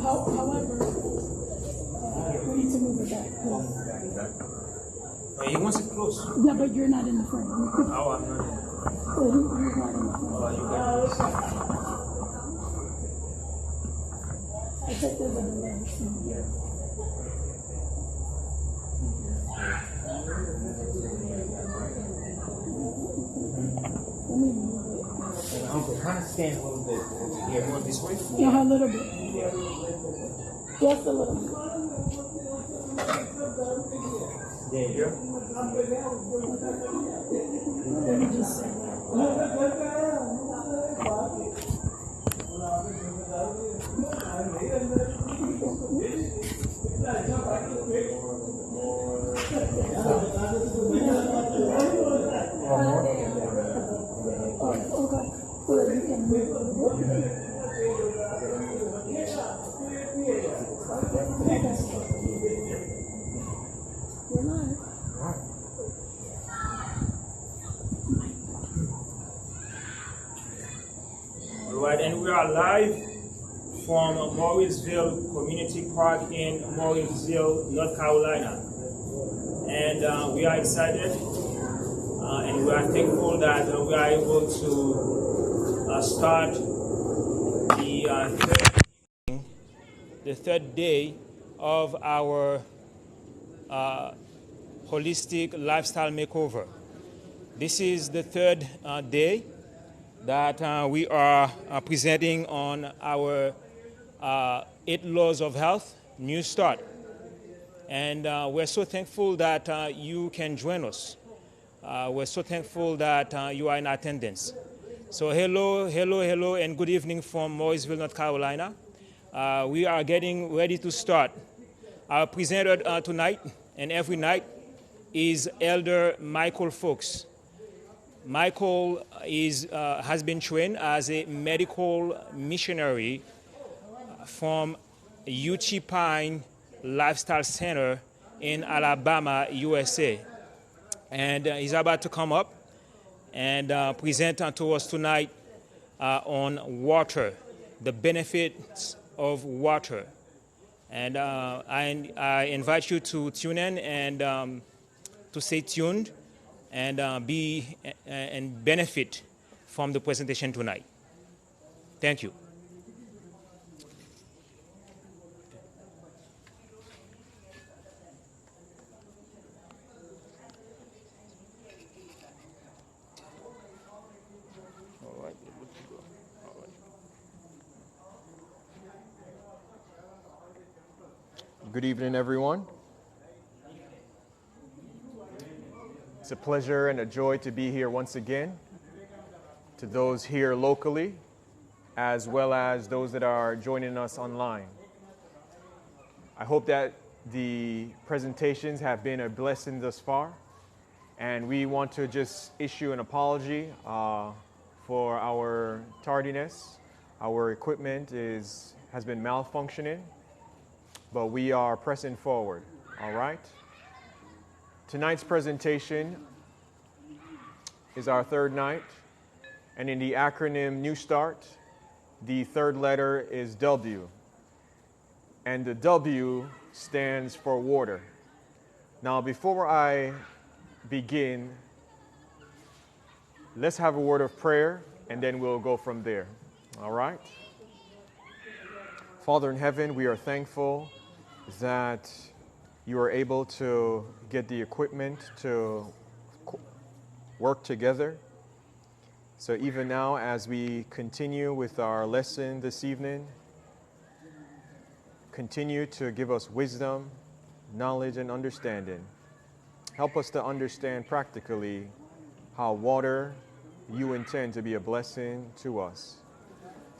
However, we need to move it back. He wants it close. Yeah, but you're not in the frame. Oh, I'm not in. Well, you're not in the frame. Oh, you got this. I think there's a delay. Let me move it. Uncle, kind of stand a little bit. Yeah, going this way? Yeah, a little bit. Just a little bit. There you go. Let me just. Okay. Good. You can move. You're live. All right, and we are live from Morrisville Community Park in Morrisville, North Carolina. And we are excited and we are thankful that we are able to start the third day of our holistic lifestyle makeover. This is the third day that we are presenting on our 8 laws of health, new start. And we're so thankful that you can join us. We're so thankful that you are in attendance. So hello, and good evening from Morrisville, North Carolina. We are getting ready to start. Our presenter tonight and every night is Elder Michael Fox. Michael has been trained as a medical missionary from Uchee Pine Lifestyle Center in Alabama, USA. And he's about to come up and present to us tonight on water, the benefits of water. And I invite you to tune in and to stay tuned and and benefit from the presentation tonight. Thank you. Good evening, everyone. It's a pleasure and a joy to be here once again. To those here locally, as well as those that are joining us online. I hope that the presentations have been a blessing thus far. And we want to just issue an apology for our tardiness. Our equipment has been malfunctioning. But we are pressing forward, all right? Tonight's presentation is our third night, and in the acronym New Start, the third letter is W, and the W stands for water. Now, before I begin, let's have a word of prayer, and then we'll go from there, all right? Father in heaven, we are thankful that you are able to get the equipment to work together. So even now, as we continue with our lesson this evening, continue to give us wisdom, knowledge, and understanding. Help us to understand practically how water you intend to be a blessing to us.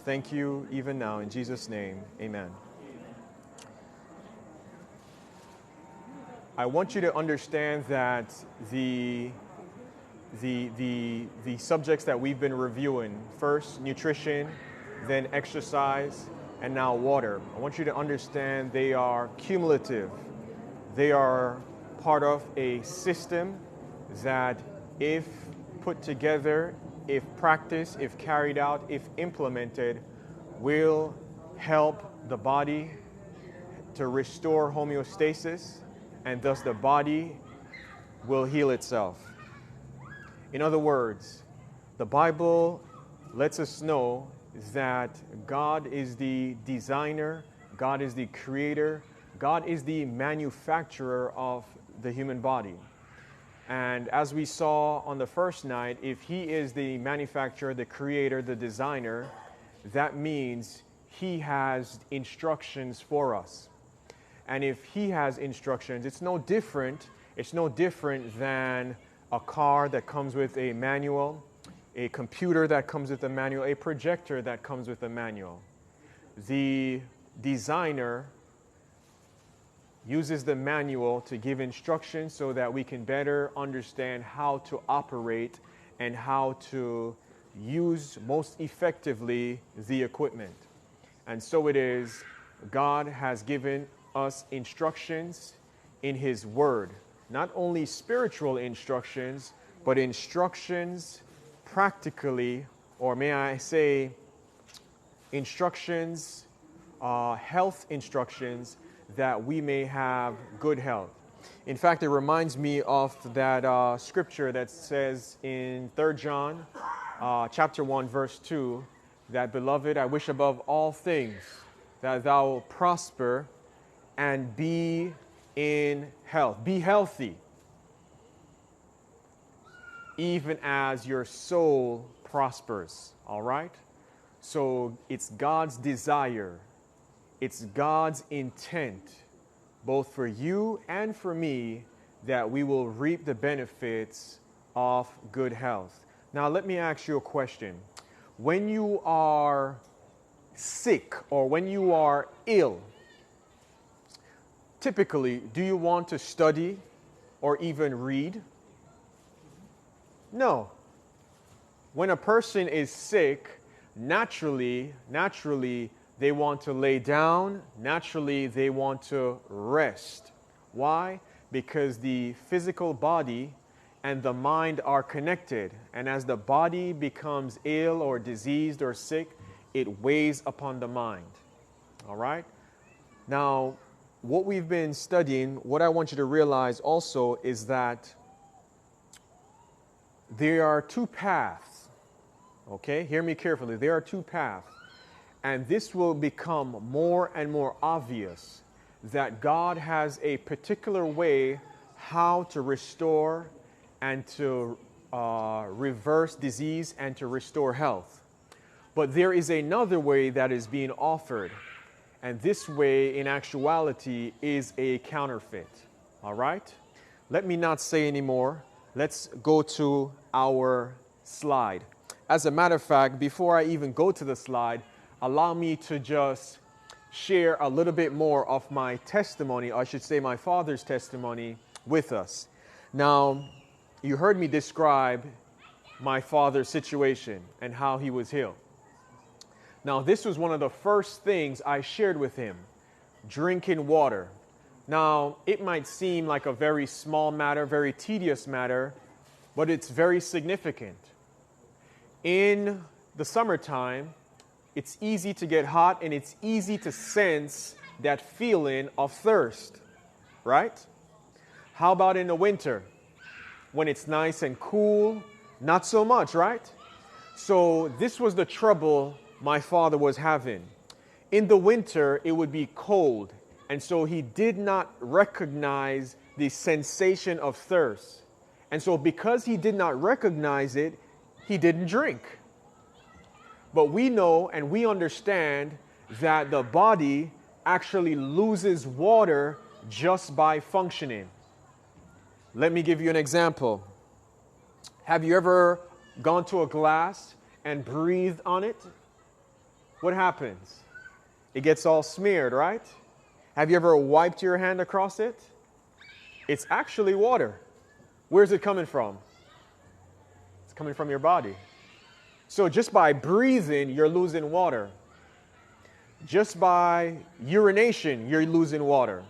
Thank you even now. In Jesus' name, amen. I want you to understand that the subjects that we've been reviewing, first nutrition, then exercise, and now water. I want you to understand they are cumulative. They are part of a system that, if put together, if practiced, if carried out, if implemented, will help the body to restore homeostasis, and thus the body will heal itself. In other words, the Bible lets us know that God is the designer, God is the creator, God is the manufacturer of the human body. And as we saw on the first night, if He is the manufacturer, the creator, the designer, that means He has instructions for us. And if He has instructions, it's no different than a car that comes with a manual, a computer that comes with a manual, a projector that comes with a manual. The designer uses the manual to give instructions so that we can better understand how to operate and how to use most effectively the equipment. And so it is, God has given us instructions in His Word. Not only spiritual instructions, but instructions practically, or may I say, instructions, health instructions, that we may have good health. In fact, it reminds me of that scripture that says in 3 John chapter 1, verse 2, that, beloved, I wish above all things that thou prosper and be in health. Be healthy, even as your soul prospers. All right? So it's God's desire, it's God's intent, both for you and for me, that we will reap the benefits of good health. Now, let me ask you a question. When you are sick or when you are ill, typically, do you want to study or even read? No. When a person is sick, naturally, they want to lay down. Naturally, they want to rest. Why? Because the physical body and the mind are connected. And as the body becomes ill or diseased or sick, it weighs upon the mind. All right? Now, what we've been studying, what I want you to realize also is that there are two paths. Okay? Hear me carefully. There are two paths. And this will become more and more obvious that God has a particular way how to restore and to reverse disease and to restore health. But there is another way that is being offered. And this way, in actuality, is a counterfeit. All right? Let me not say any more. Let's go to our slide. As a matter of fact, before I even go to the slide, allow me to just share a little bit more of my testimony, or I should say my father's testimony, with us. Now, you heard me describe my father's situation and how he was healed. Now, this was one of the first things I shared with him, drinking water. Now, it might seem like a very small matter, very tedious matter, but it's very significant. In the summertime, it's easy to get hot and it's easy to sense that feeling of thirst, right? How about in the winter? When it's nice and cool, not so much, right? So this was the trouble my father was having. In the winter, it would be cold, and so he did not recognize the sensation of thirst. And so because he did not recognize it, he didn't drink. But we know and we understand that the body actually loses water just by functioning. Let me give you an example. Have you ever gone to a glass and breathed on it? What happens? It gets all smeared, right? Have you ever wiped your hand across it? It's actually water. Where's it coming from? It's coming from your body. So just by breathing, you're losing water. Just by urination, you're losing water.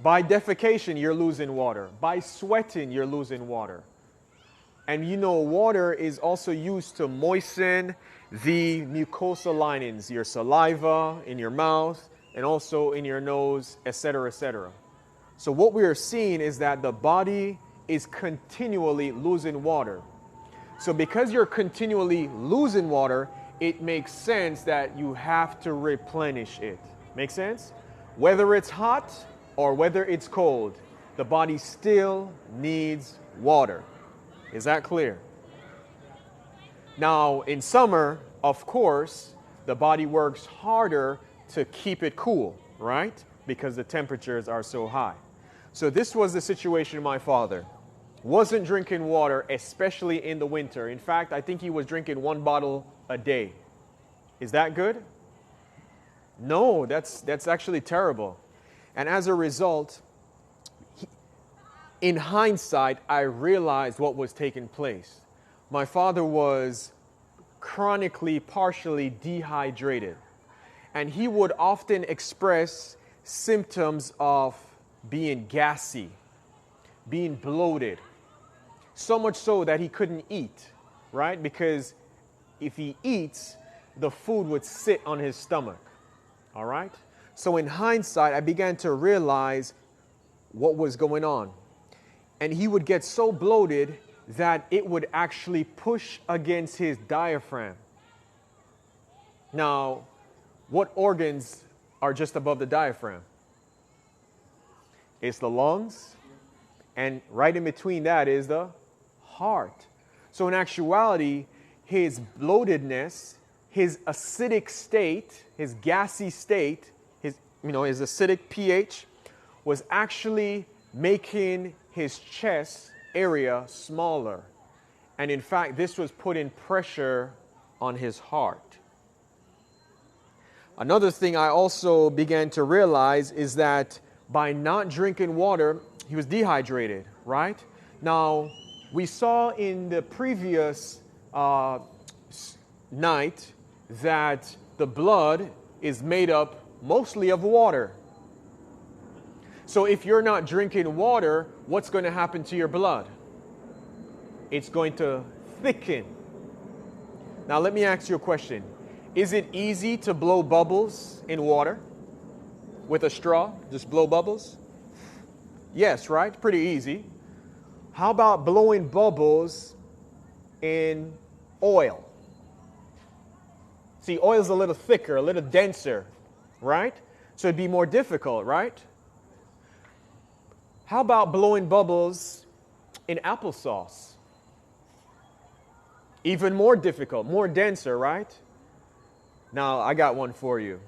By defecation, you're losing water. By sweating, you're losing water. And you know, water is also used to moisten the mucosal linings, your saliva, in your mouth, and also in your nose, etc., etc. So what we are seeing is that the body is continually losing water. So because you're continually losing water, it makes sense that you have to replenish it. Make sense? Whether it's hot or whether it's cold, the body still needs water. Is that clear? Now, in summer, of course, the body works harder to keep it cool, right? Because the temperatures are so high. So this was the situation of my father. Wasn't drinking water, especially in the winter. In fact, I think he was drinking 1 bottle a day. Is that good? No, that's actually terrible. And as a result, in hindsight, I realized what was taking place. My father was chronically, partially dehydrated. And he would often express symptoms of being gassy, being bloated. So much so that he couldn't eat, right? Because if he eats, the food would sit on his stomach, all right? So in hindsight, I began to realize what was going on. And he would get so bloated that it would actually push against his diaphragm. Now, what organs are just above the diaphragm? It's the lungs, and right in between that is the heart. So in actuality, his bloatedness, his acidic state, his gassy state, his acidic pH was actually making his chest area smaller. And in fact, this was putting pressure on his heart. Another thing I also began to realize is that by not drinking water, he was dehydrated, right? Now, we saw in the previous night that the blood is made up mostly of water. So if you're not drinking water, what's going to happen to your blood? It's going to thicken. Now let me ask you a question. Is it easy to blow bubbles in water with a straw? Just blow bubbles? Yes, right? Pretty easy. How about blowing bubbles in oil? See, oil's a little thicker, a little denser, right? So it'd be more difficult, right? How about blowing bubbles in applesauce? Even more difficult, more denser, right? Now, I got one for you.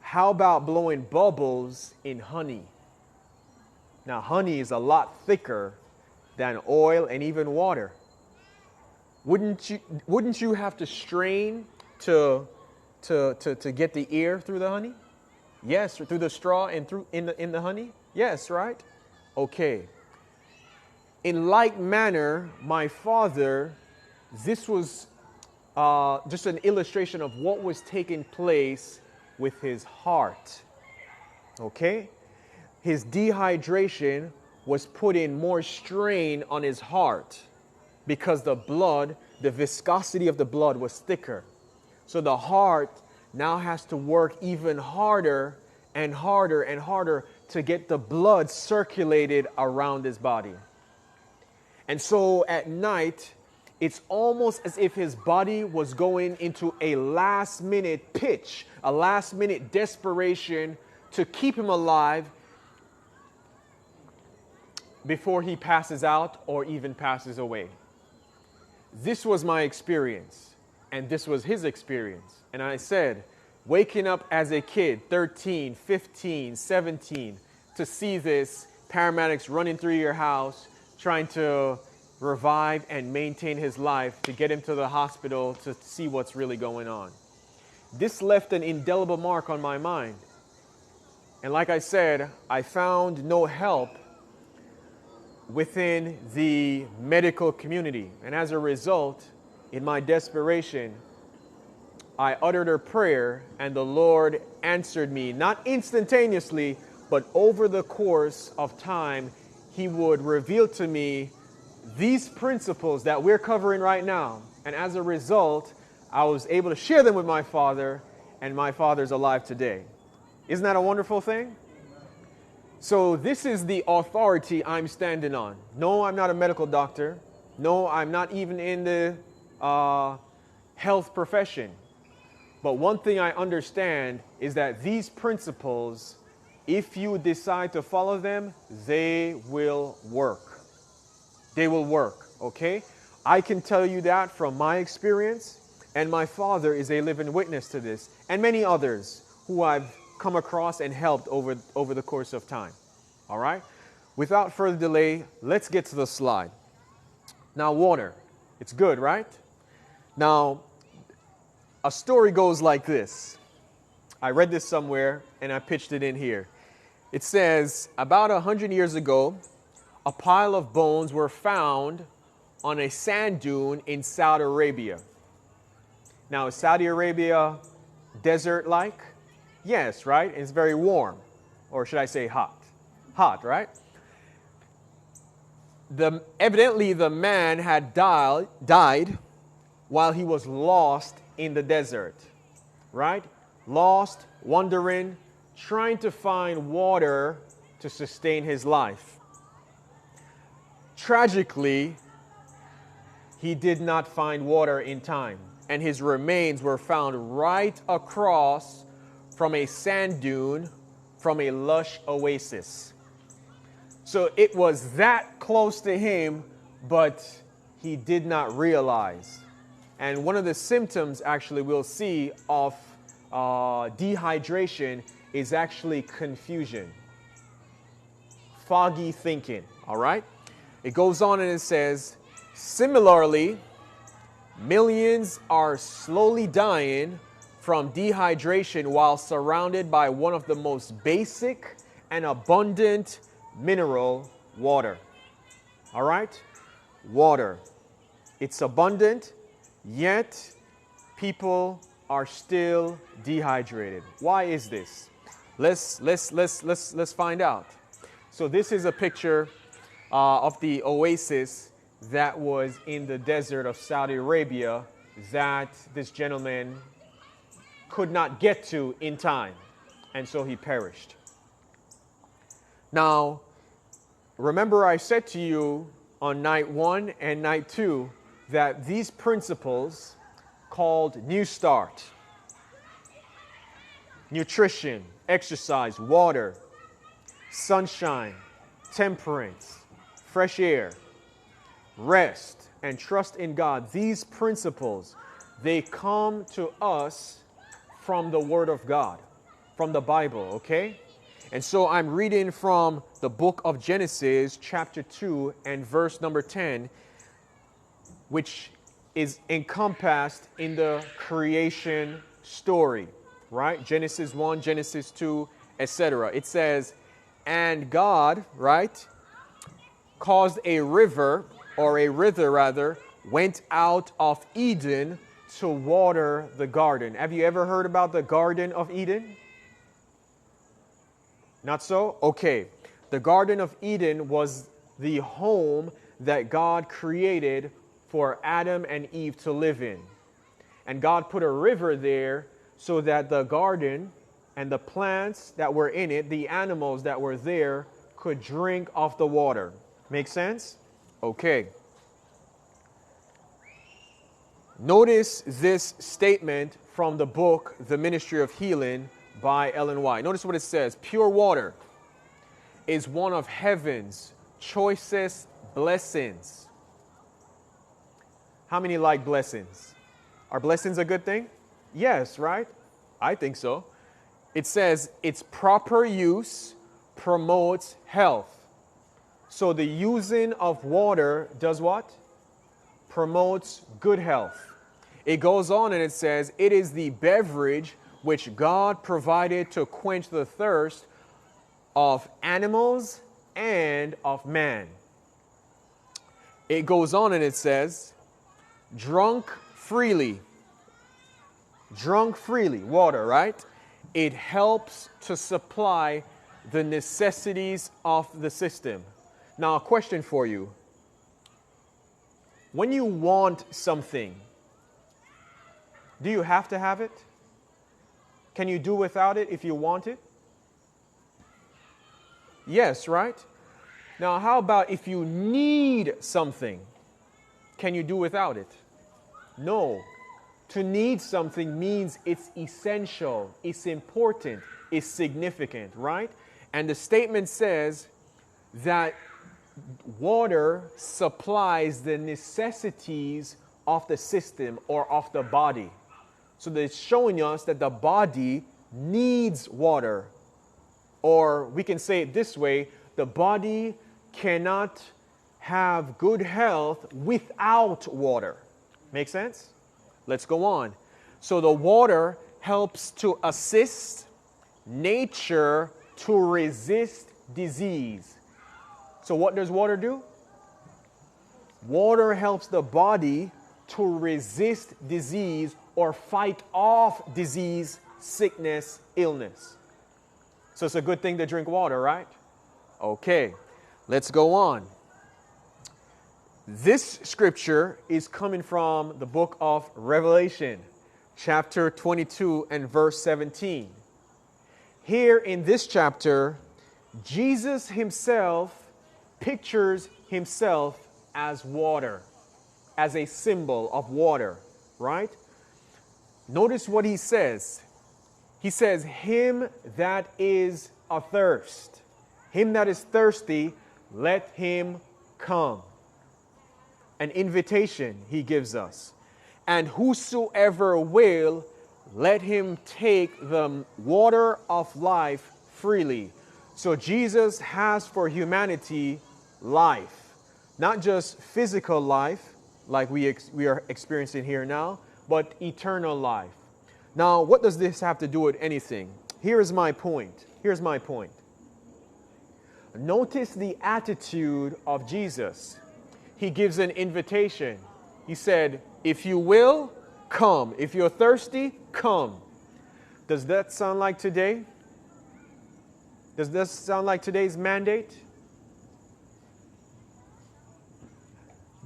How about blowing bubbles in honey? Now, honey is a lot thicker than oil and even water. Wouldn't you have to strain to get the air through the honey? Yes, through the straw and through in the honey? Yes, right? Okay. In like manner, my father, this was just an illustration of what was taking place with his heart. Okay? His dehydration was putting more strain on his heart because the blood, the viscosity of the blood was thicker. So the heart now has to work even harder and harder and harder to get the blood circulated around his body. And so at night, it's almost as if his body was going into a last-minute pitch, a last-minute desperation to keep him alive before he passes out or even passes away. This was my experience, and this was his experience. And I said, waking up as a kid, 13, 15, 17, to see this, paramedics running through your house, trying to revive and maintain his life, to get him to the hospital to see what's really going on. This left an indelible mark on my mind. And like I said, I found no help within the medical community. And as a result, in my desperation, I uttered a prayer, and the Lord answered me, not instantaneously, but over the course of time, He would reveal to me these principles that we're covering right now. And as a result, I was able to share them with my father, and my father's alive today. Isn't that a wonderful thing? So this is the authority I'm standing on. No, I'm not a medical doctor. No, I'm not even in the health profession. But one thing I understand is that these principles, if you decide to follow them, they will work. They will work, okay? I can tell you that from my experience, and my father is a living witness to this, and many others who I've come across and helped over the course of time. All right? Without further delay, let's get to the slide. Now, water. It's good, right? Now, a story goes like this. I read this somewhere, and I pitched it in here. It says, about 100 years ago, a pile of bones were found on a sand dune in Saudi Arabia. Now, is Saudi Arabia desert-like? Yes, right? It's very warm. Or should I say hot? Hot, right? Evidently, the man had died while he was lost in the desert, right? Lost, wandering, trying to find water to sustain his life. Tragically, he did not find water in time, and his remains were found right across from a sand dune from a lush oasis. So it was that close to him, but he did not realize. And one of the symptoms, actually, we'll see of dehydration is actually confusion, foggy thinking, all right? It goes on and it says, similarly, millions are slowly dying from dehydration while surrounded by one of the most basic and abundant mineral, water. All right? Water. It's abundant, yet people are still dehydrated. Why is this? Let's find out. So this is a picture of the oasis that was in the desert of Saudi Arabia that this gentleman could not get to in time, and so he perished. Now, remember I said to you on night 1 and night 2 that these principles called New Start, nutrition, exercise, water, sunshine, temperance, fresh air, rest, and trust in God, these principles, they come to us from the Word of God, from the Bible, okay? And so I'm reading from the book of Genesis, chapter 2, and verse number 10, which is encompassed in the creation story, right? Genesis 1, Genesis 2, etc. It says, and God, right, caused a river, or a river rather, went out of Eden to water the garden. Have you ever heard about the Garden of Eden? Not so? Okay. The Garden of Eden was the home that God created for Adam and Eve to live in. And God put a river there so that the garden and the plants that were in it, the animals that were there, could drink of the water. Make sense? Okay. Notice this statement from the book, The Ministry of Healing by Ellen White. Notice what it says. Pure water is one of heaven's choicest blessings. How many like blessings? Are blessings a good thing? Yes, right? I think so. It says its proper use promotes health. So the using of water does what? Promotes good health. It goes on and it says, it is the beverage which God provided to quench the thirst of animals and of man. It goes on and it says, drunk freely, water, right? It helps to supply the necessities of the system. Now, a question for you. When you want something, do you have to have it? Can you do without it if you want it? Yes, right? Now, how about if you need something? Can you do without it? No. To need something means it's essential, it's important, it's significant, right? And the statement says that water supplies the necessities of the system or of the body. So it's showing us that the body needs water. Or we can say it this way, the body cannot have good health without water. Make sense? Let's go on. So the water helps to assist nature to resist disease. So what does water do? Water helps the body to resist disease or fight off disease, sickness, illness. So it's a good thing to drink water, right? Okay, let's go on. This scripture is coming from the book of Revelation, chapter 22 and verse 17. Here in this chapter, Jesus himself pictures himself as water, as a symbol of water, right? Notice what he says. He says, him that is athirst, him that is thirsty, let him come. An invitation he gives us. And whosoever will, let him take the water of life freely. So Jesus has for humanity life. Not just physical life, like we are experiencing here now, but eternal life. Now, what does this have to do with anything? Here's my point. Notice the attitude of Jesus. He gives an invitation. He said, if you will, come. If you're thirsty, come. Does that sound like today? Does this sound like today's mandate?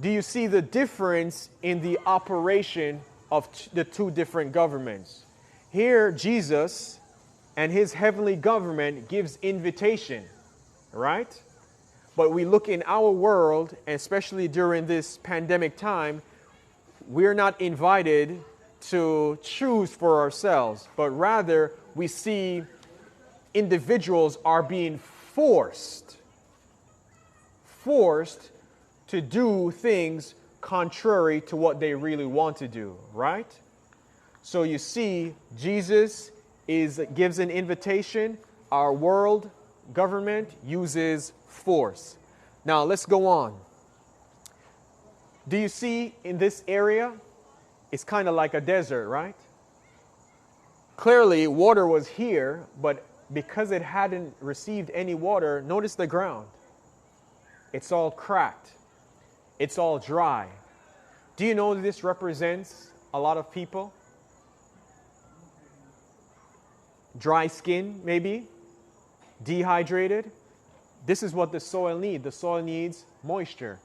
Do you see the difference in the operation of the two different governments? Here, Jesus and his heavenly government gives invitation, right? But we look in our world, especially during this pandemic time, we're not invited to choose for ourselves, but rather we see individuals are being forced to do things contrary to what they really want to do, right? So you see, Jesus gives an invitation. Our world government uses force. Now let's go on. Do you see in this area, it's kind of like a desert, right? Clearly water was here, but because it hadn't received any water, notice the ground. It's all cracked. It's all dry. Do you know this represents a lot of people? Dry skin, maybe? Dehydrated? This is what the soil needs. The soil needs moisture.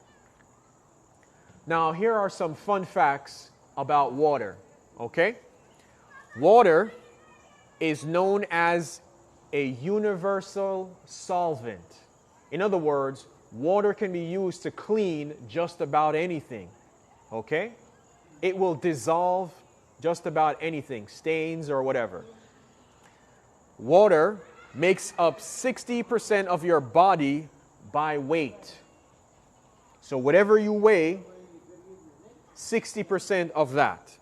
Now, here are some fun facts about water, okay? Water is known as a universal solvent. In other words, water can be used to clean just about anything, okay? It will dissolve just about anything, stains or whatever. Water makes up 60% of your body by weight. So whatever you weigh, 60% of that.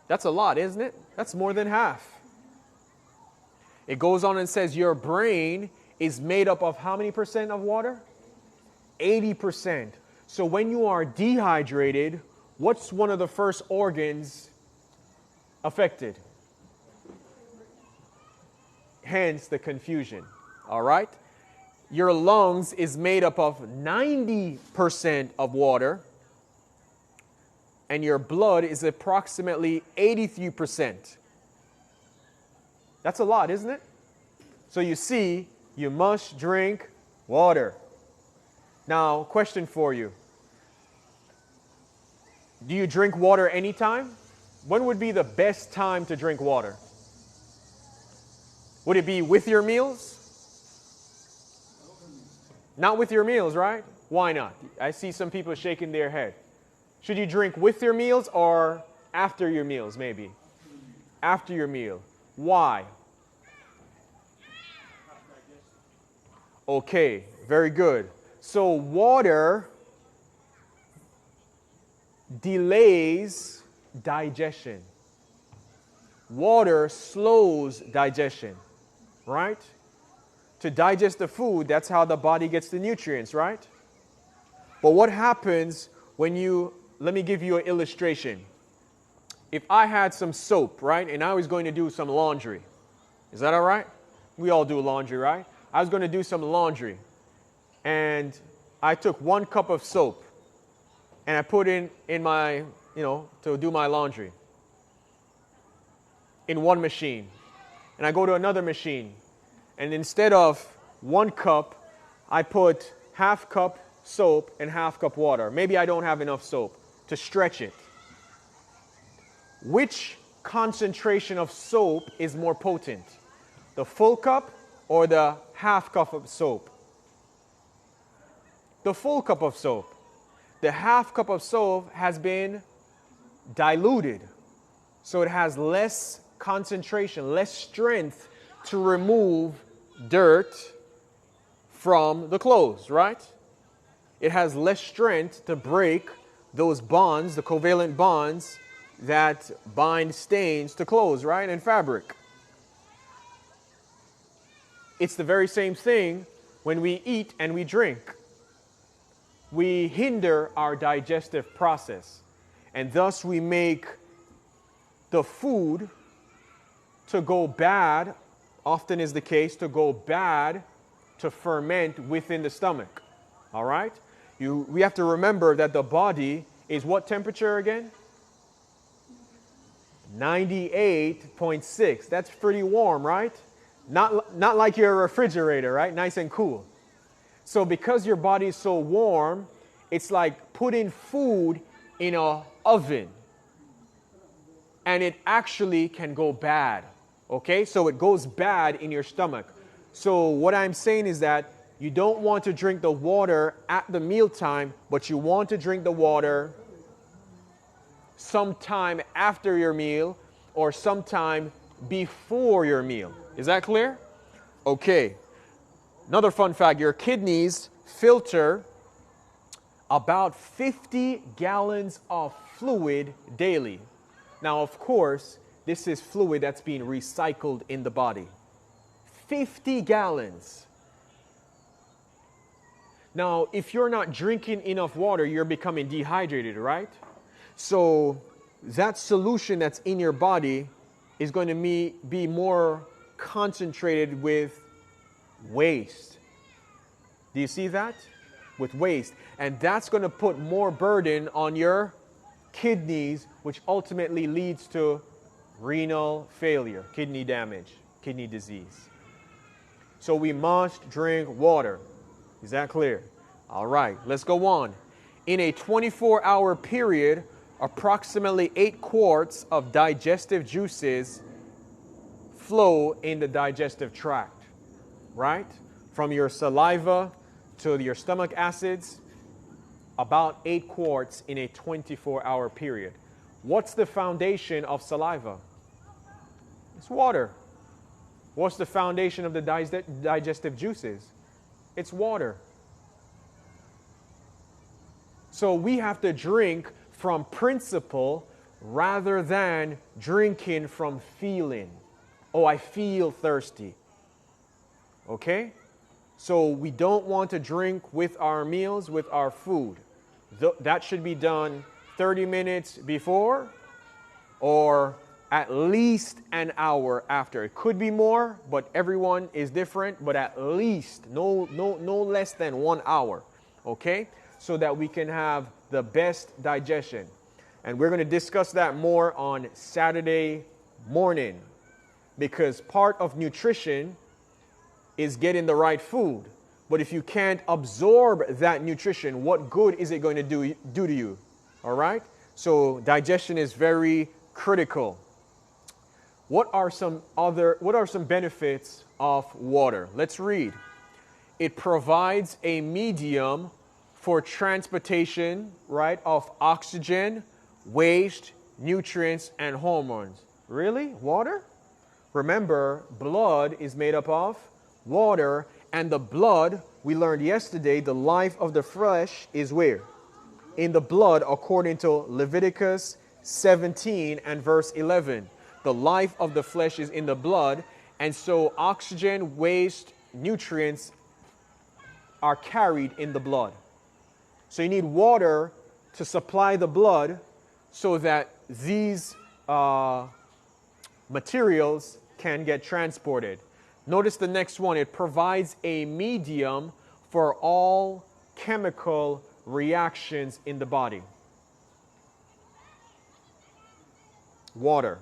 That's a lot, isn't it? That's more than half. It goes on and says your brain is made up of how many percent of water? 80%. So when you are dehydrated, what's one of the first organs affected? Hence the confusion. All right? Your lungs is made up of 90% of water, and your blood is approximately 83%. That's a lot, isn't it? So you see, you must drink water. Now, question for you. Do you drink water anytime? When would be the best time to drink water? Would it be with your meals? Not with your meals, right? Why not? I see some people shaking their head. Should you drink with your meals or after your meals, maybe? After your meal. Why? Okay, very good. So water delays digestion. Water slows digestion, right? To digest the food, that's how the body gets the nutrients, right? But what happens when let me give you an illustration. If I had some soap, right, and I was going to do some laundry, is that all right? We all do laundry, right? I was going to do some laundry, and I took 1 cup of soap, and I put in my, to do my laundry in one machine. And I go to another machine, and instead of 1 cup, I put half cup soap and half cup water. Maybe I don't have enough soap to stretch it. Which concentration of soap is more potent? The full cup or the half cup of soap? The full cup of soap. The half cup of soap has been diluted, so it has less concentration, less strength to remove dirt from the clothes, right? It has less strength to break those bonds, the covalent bonds that bind stains to clothes, right, and fabric. It's the very same thing when we eat and we drink. We hinder our digestive process, and thus we make the food to go bad, often is the case, to go bad, to ferment within the stomach. All right? We have to remember that the body is what temperature again? 98.6. That's pretty warm, right? Not like your refrigerator, right? Nice and cool. So because your body is so warm, it's like putting food in an oven. And it actually can go bad. Okay? So it goes bad in your stomach. So what I'm saying is that you don't want to drink the water at the mealtime, but you want to drink the water sometime after your meal or sometime before your meal. Is that clear? Okay. Another fun fact, your kidneys filter about 50 gallons of fluid daily. Now, of course, this is fluid that's being recycled in the body. 50 gallons. Now, if you're not drinking enough water, you're becoming dehydrated, right? So that solution that's in your body is going to be more concentrated with waste. Do you see that? With waste. And that's going to put more burden on your kidneys, which ultimately leads to renal failure, kidney damage, kidney disease. So we must drink water. Is that clear? All right, let's go on. In a 24-hour period, approximately 8 quarts of digestive juices flow in the digestive tract, right? From your saliva to your stomach acids, about 8 quarts in a 24-hour period. What's the foundation of saliva? It's water. What's the foundation of the digestive juices? It's water. So we have to drink from principle rather than drinking from feeling. Oh, I feel thirsty. Okay? So we don't want to drink with our meals, with our food. That should be done 30 minutes before or at least an hour after. It could be more, but everyone is different, but at least no less than 1 hour. Okay? So that we can have the best digestion. And we're going to discuss that more on Saturday morning, because part of nutrition is getting the right food. But if you can't absorb that nutrition, what good is it going to do to you? All right? So digestion is very critical. What are some benefits of water? Let's read. It provides a medium for transportation, right, of oxygen, waste, nutrients, and hormones. Really? Water? Remember, blood is made up of water, and the blood, we learned yesterday, the life of the flesh is where? In the blood, according to Leviticus 17 and verse 11. The life of the flesh is in the blood, and so oxygen, waste, nutrients are carried in the blood. So you need water to supply the blood so that these materials can get transported. Notice the next one. It provides a medium for all chemical reactions in the body. Water.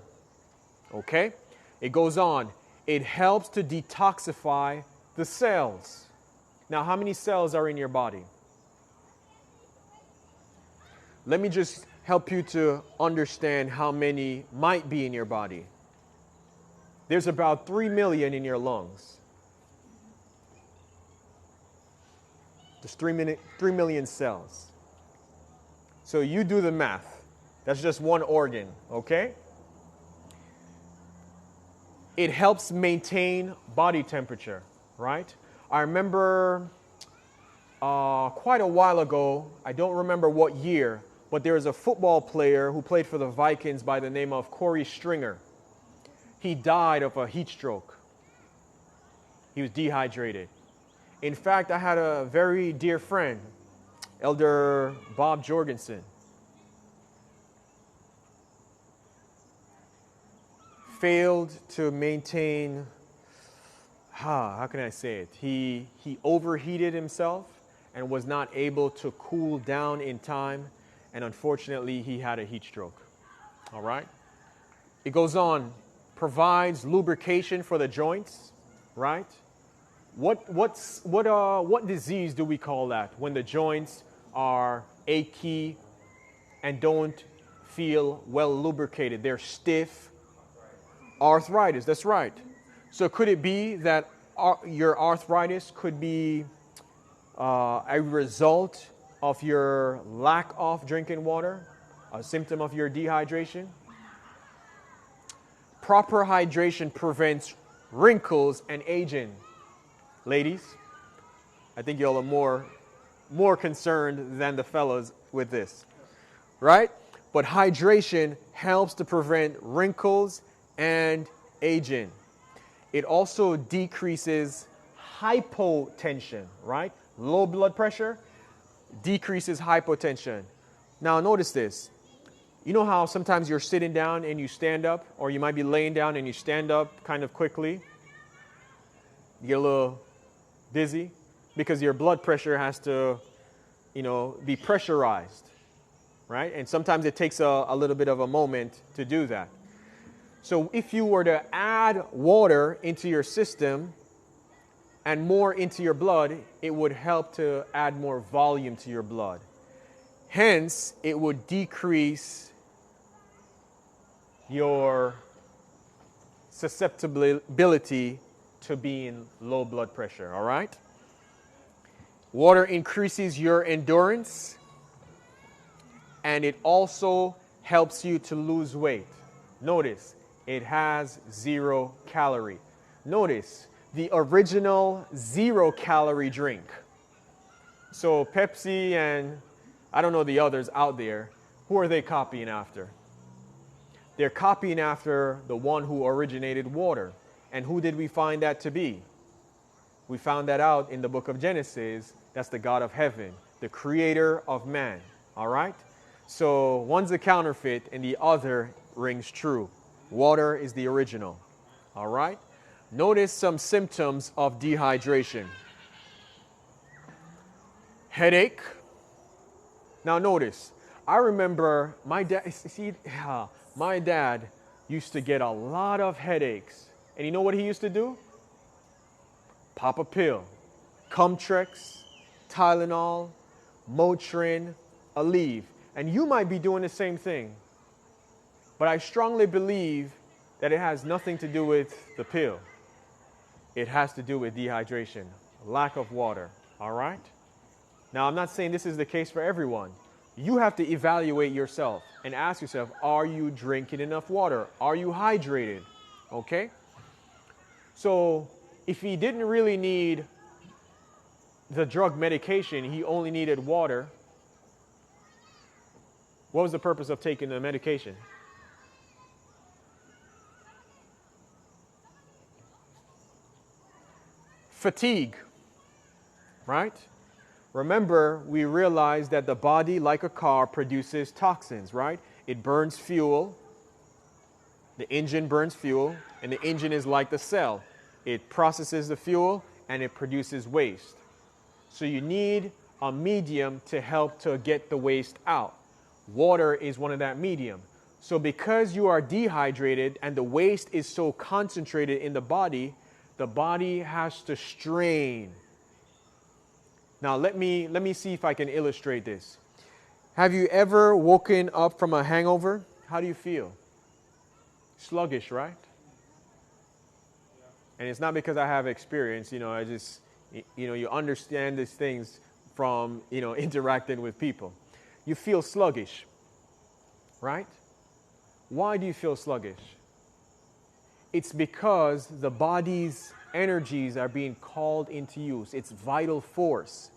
Okay? It goes on. It helps to detoxify the cells. Now, how many cells are in your body? Let me just help you to understand how many might be in your body. There's about 3 million in your lungs. There's 3 million cells. So you do the math. That's just one organ, okay? It helps maintain body temperature, right? I remember quite a while ago, I don't remember what year, but there was a football player who played for the Vikings by the name of Corey Stringer. He died of a heat stroke. He was dehydrated. In fact, I had a very dear friend, Elder Bob Jorgensen. Failed to maintain, how can I say it? He overheated himself and was not able to cool down in time, and unfortunately he had a heat stroke. All right? It goes on, provides lubrication for the joints, right? What disease do we call that when the joints are achy and don't feel well lubricated? They're stiff. Arthritis, that's right. So could it be that your arthritis could be a result of your lack of drinking water, a symptom of your dehydration? Proper hydration prevents wrinkles and aging. Ladies, I think y'all are more concerned than the fellows with this, right? But hydration helps to prevent wrinkles and aging. It also decreases hypotension, right? Low blood pressure decreases hypotension. Now notice this. You know how sometimes you're sitting down and you stand up, or you might be laying down and you stand up kind of quickly? You get a little dizzy because your blood pressure has to, be pressurized, right? And sometimes it takes a little bit of a moment to do that. So if you were to add water into your system and more into your blood, it would help to add more volume to your blood. Hence, it would decrease your susceptibility to being low blood pressure, all right? Water increases your endurance, and it also helps you to lose weight. Notice, it has 0 calorie. Notice, the original 0 calorie drink. So Pepsi and I don't know the others out there, who are they copying after? They're copying after the one who originated water. And who did we find that to be? We found that out in the book of Genesis. That's the God of heaven, the creator of man. All right? So one's a counterfeit and the other rings true. Water is the original. All right? Notice some symptoms of dehydration. Headache. Now notice, I remember my dad used to get a lot of headaches. And you know what he used to do? Pop a pill. Comtrex, Tylenol, Motrin, Aleve. And you might be doing the same thing. But I strongly believe that it has nothing to do with the pill. It has to do with dehydration, lack of water, all right? Now, I'm not saying this is the case for everyone. You have to evaluate yourself and ask yourself, are you drinking enough water? Are you hydrated? Okay? So, if he didn't really need the drug medication, he only needed water, what was the purpose of taking the medication? Fatigue, right? Remember, we realized that the body, like a car, produces toxins, right? It burns fuel. The engine burns fuel, and the engine is like the cell. It processes the fuel, and it produces waste. So you need a medium to help to get the waste out. Water is one of that medium. So because you are dehydrated and the waste is so concentrated in the body has to strain. Now let me see if I can illustrate this. Have you ever woken up from a hangover? How do you feel? Sluggish, right? And it's not because I have experience, I just, you understand these things from, interacting with people. You feel sluggish, right? Why do you feel sluggish? It's because the body's energies are being called into use. It's vital force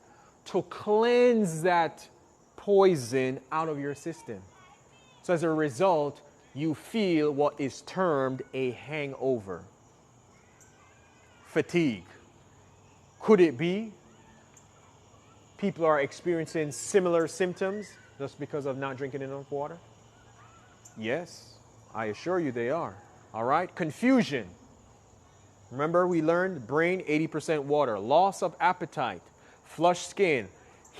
to cleanse that poison out of your system. So as a result, you feel what is termed a hangover. Fatigue. Could it be people are experiencing similar symptoms just because of not drinking enough water? Yes, I assure you they are. All right, confusion. Remember, we learned brain 80% water, loss of appetite, flushed skin,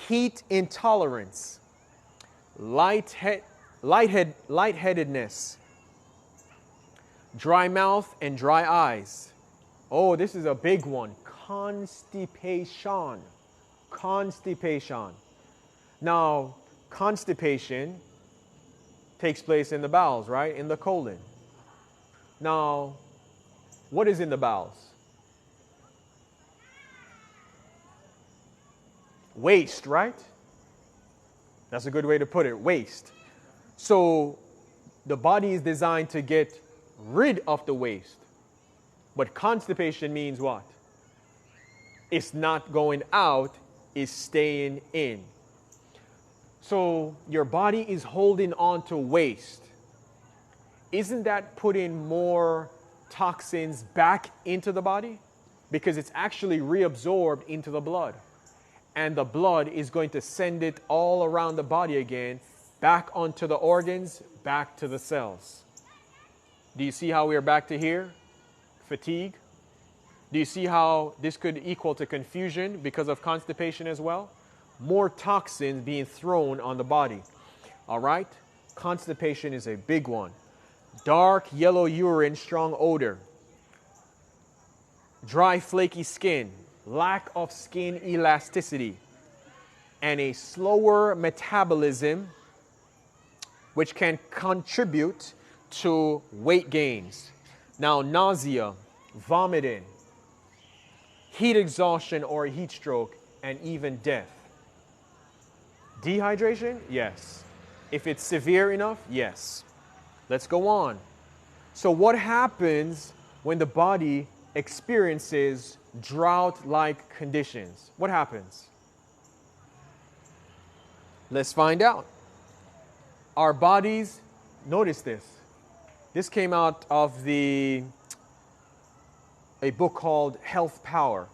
heat intolerance, lightheadedness, dry mouth and dry eyes. Oh, this is a big one. Constipation. Constipation. Now, constipation takes place in the bowels, right? In the colon. Now, what is in the bowels? Waste, right? That's a good way to put it, waste. So, the body is designed to get rid of the waste. But constipation means what? It's not going out, it's staying in. So your body is holding on to waste. Isn't that putting more toxins back into the body? Because it's actually reabsorbed into the blood. And the blood is going to send it all around the body again, back onto the organs, back to the cells. Do you see how we are back to here? Fatigue. Do you see how this could equal to confusion because of constipation as well? More toxins being thrown on the body. All right? Constipation is a big one. Dark yellow urine, strong odor. Dry, flaky skin. Lack of skin elasticity. And a slower metabolism, which can contribute to weight gains. Now, nausea, vomiting, heat exhaustion or heat stroke, and even death. Dehydration? Yes. If it's severe enough? Yes. Let's go on. So what happens when the body experiences drought-like conditions? What happens? Let's find out. Our bodies, notice this. This came out of a book called Health Power.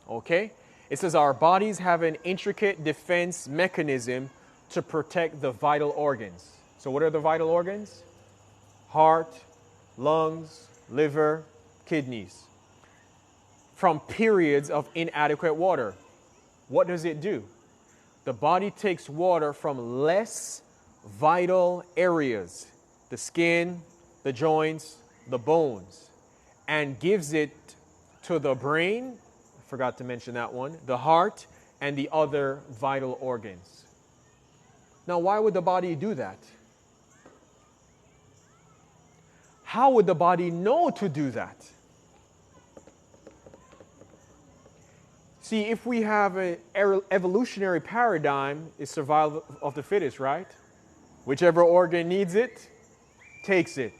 Okay? It says our bodies have an intricate defense mechanism to protect the vital organs. So what are the vital organs? Heart, lungs, liver, kidneys. From periods of inadequate water. What does it do? The body takes water from less vital areas, the skin, the joints, the bones, and gives it to the brain, I forgot to mention that one, the heart, and the other vital organs. Now, why would the body do that? How would the body know to do that? See, if we have an evolutionary paradigm, it's survival of the fittest, right? Whichever organ needs it, takes it.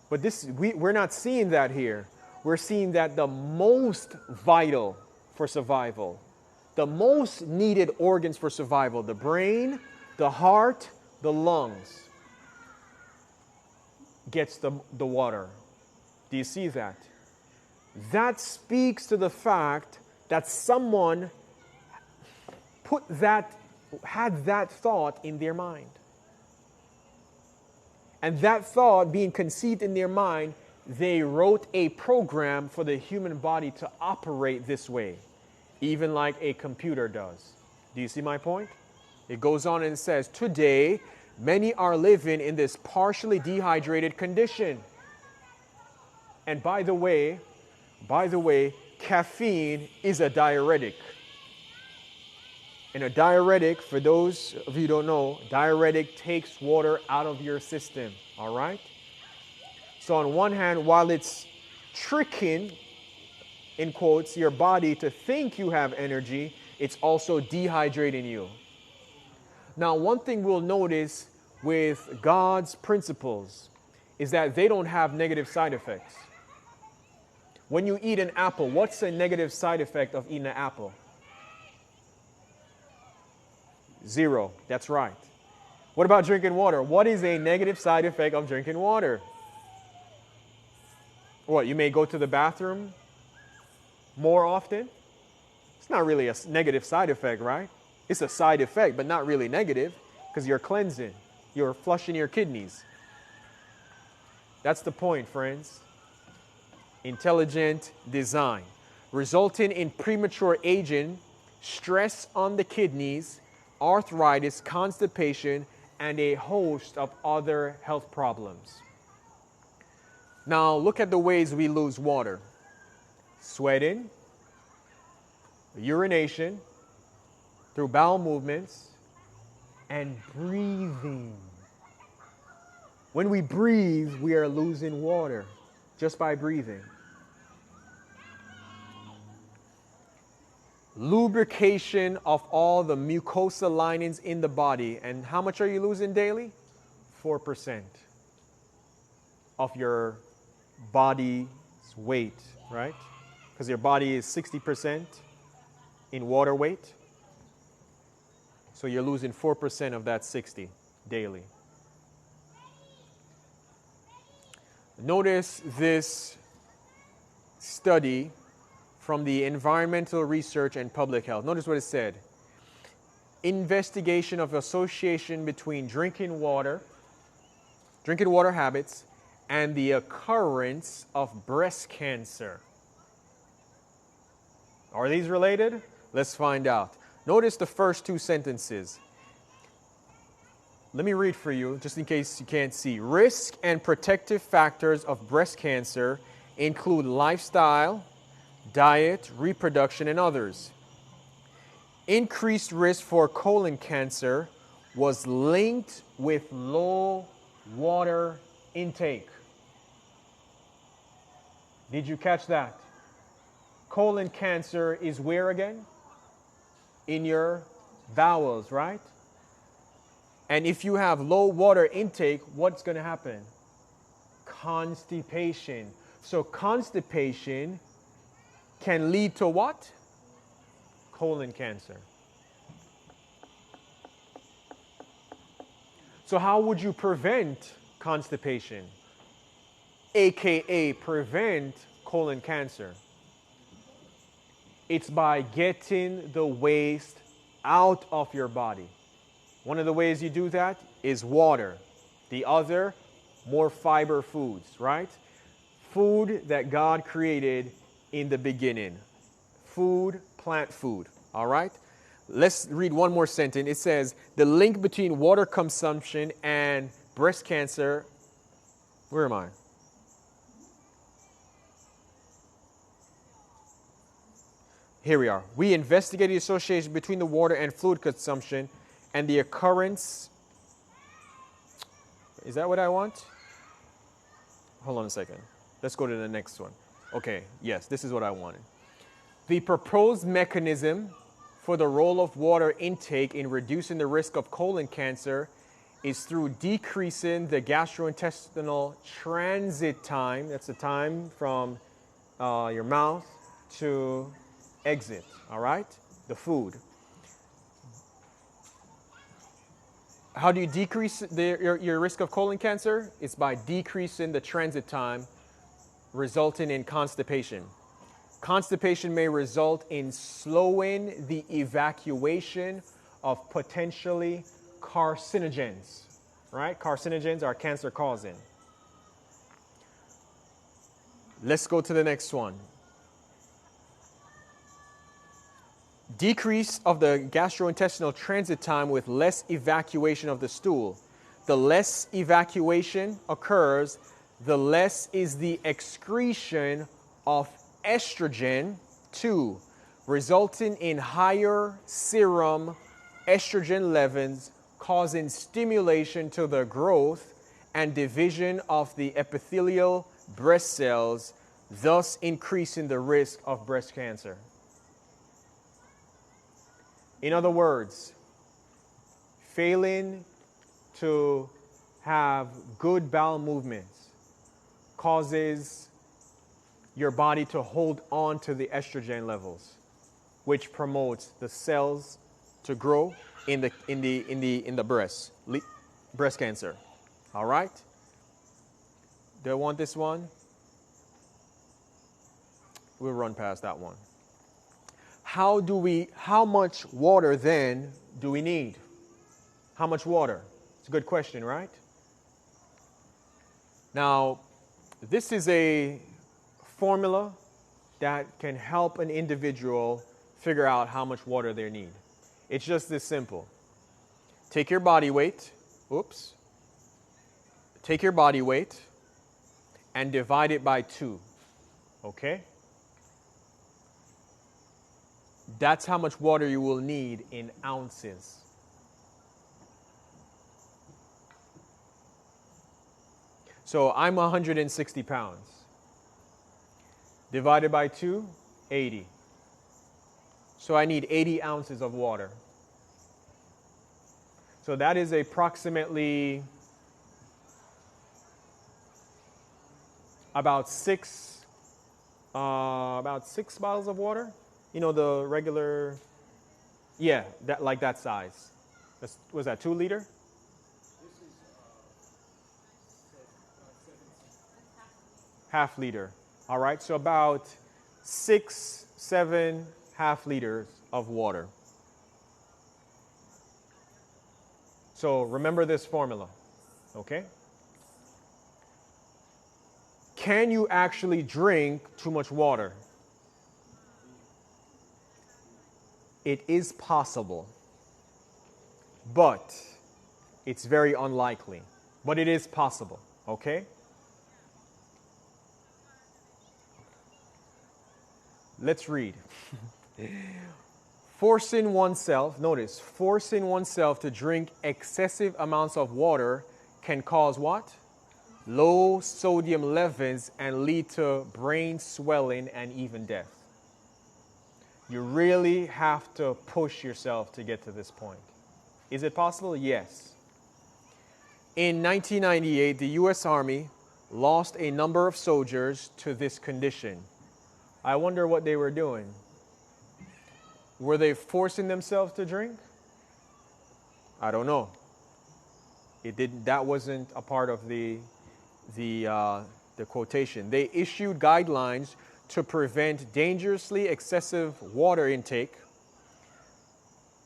But we're not seeing that here. We're seeing that the most vital for survival, the most needed organs for survival, the brain, the heart, the lungs, gets the water. Do you see that? That speaks to the fact that someone had that thought in their mind. And that thought being conceived in their mind, they wrote a program for the human body to operate this way, even like a computer does. Do you see my point? It goes on and says, today, many are living in this partially dehydrated condition. And by the way, caffeine is a diuretic. And a diuretic, for those of you who don't know, diuretic takes water out of your system, all right? So on one hand, while it's tricking, in quotes, your body to think you have energy, it's also dehydrating you. Now, one thing we'll notice with God's principles is that they don't have negative side effects. When you eat an apple, what's a negative side effect of eating an apple? Zero. That's right. What about drinking water? What is a negative side effect of drinking water? What, you may go to the bathroom more often? It's not really a negative side effect, right? It's a side effect, but not really negative, because you're cleansing. You're flushing your kidneys. That's the point, friends. Intelligent design, resulting in premature aging, stress on the kidneys, arthritis, constipation, and a host of other health problems. Now, look at the ways we lose water. Sweating, urination, through bowel movements, and breathing. When we breathe, we are losing water just by breathing. Lubrication of all the mucosa linings in the body. And how much are you losing daily? 4% of your body's weight, right? Because your body is 60% in water weight. So you're losing 4% of that 60 daily. Notice this study from the Environmental Research and Public Health. Notice what it said. Investigation of association between drinking water habits, and the occurrence of breast cancer. Are these related? Let's find out. Notice the first two sentences. Let me read for you, just in case you can't see. Risk and protective factors of breast cancer include lifestyle, diet, reproduction, and others. Increased risk for colon cancer was linked with low water intake. Did you catch that? Colon cancer is where again? In your bowels, right? And if you have low water intake, what's going to happen? Constipation. So constipation can lead to what? Colon cancer. So how would you prevent constipation? AKA prevent colon cancer. It's by getting the waste out of your body. One of the ways you do that is water. The other, more fiber foods, right? Food that God created in the beginning. Food, plant food, all right? Let's read one more sentence. It says, the link between water consumption and breast cancer. Where am I? Here we are. We investigated the association between the water and fluid consumption and the occurrence, is that what I want? Hold on a second. Let's go to the next one. Okay, yes, this is what I wanted. The proposed mechanism for the role of water intake in reducing the risk of colon cancer is through decreasing the gastrointestinal transit time. That's the time from your mouth to exit, all right? The food. How do you decrease your risk of colon cancer? It's by decreasing the transit time, resulting in constipation. Constipation may result in slowing the evacuation of potentially carcinogens, right? Carcinogens are cancer causing. Let's go to the next one. Decrease of the gastrointestinal transit time with less evacuation of the stool. The less evacuation occurs, the less is the excretion of estrogen, 2, resulting in higher serum estrogen levels, causing stimulation to the growth and division of the epithelial breast cells, thus increasing the risk of breast cancer. In other words, failing to have good bowel movements causes your body to hold on to the estrogen levels, which promotes the cells to grow in the breast cancer. All right? Do I want this one? We'll run past that one. How much water then do we need? How much water? It's a good question, right? Now, this is a formula that can help an individual figure out how much water they need. It's just this simple. Take your body weight, take your body weight and divide it by 2, okay? That's how much water you will need in ounces. So I'm 160 pounds. Divided by 2, 80. So I need 80 ounces of water. So that is approximately about 6 bottles of water. You know, the regular, yeah, that size. Was that 2 liter? Half liter. All right, so about 6, 7 half liters of water. So remember this formula, okay? Can you actually drink too much water? It is possible, but it's very unlikely. But it is possible, okay? Let's read. Forcing oneself to drink excessive amounts of water can cause what? Low sodium levels and lead to brain swelling and even death. You really have to push yourself to get to this point. Is it possible? Yes. In 1998, the U.S. Army lost a number of soldiers to this condition. I wonder what they were doing. Were they forcing themselves to drink? I don't know. That wasn't a part of the quotation. They issued guidelines to prevent dangerously excessive water intake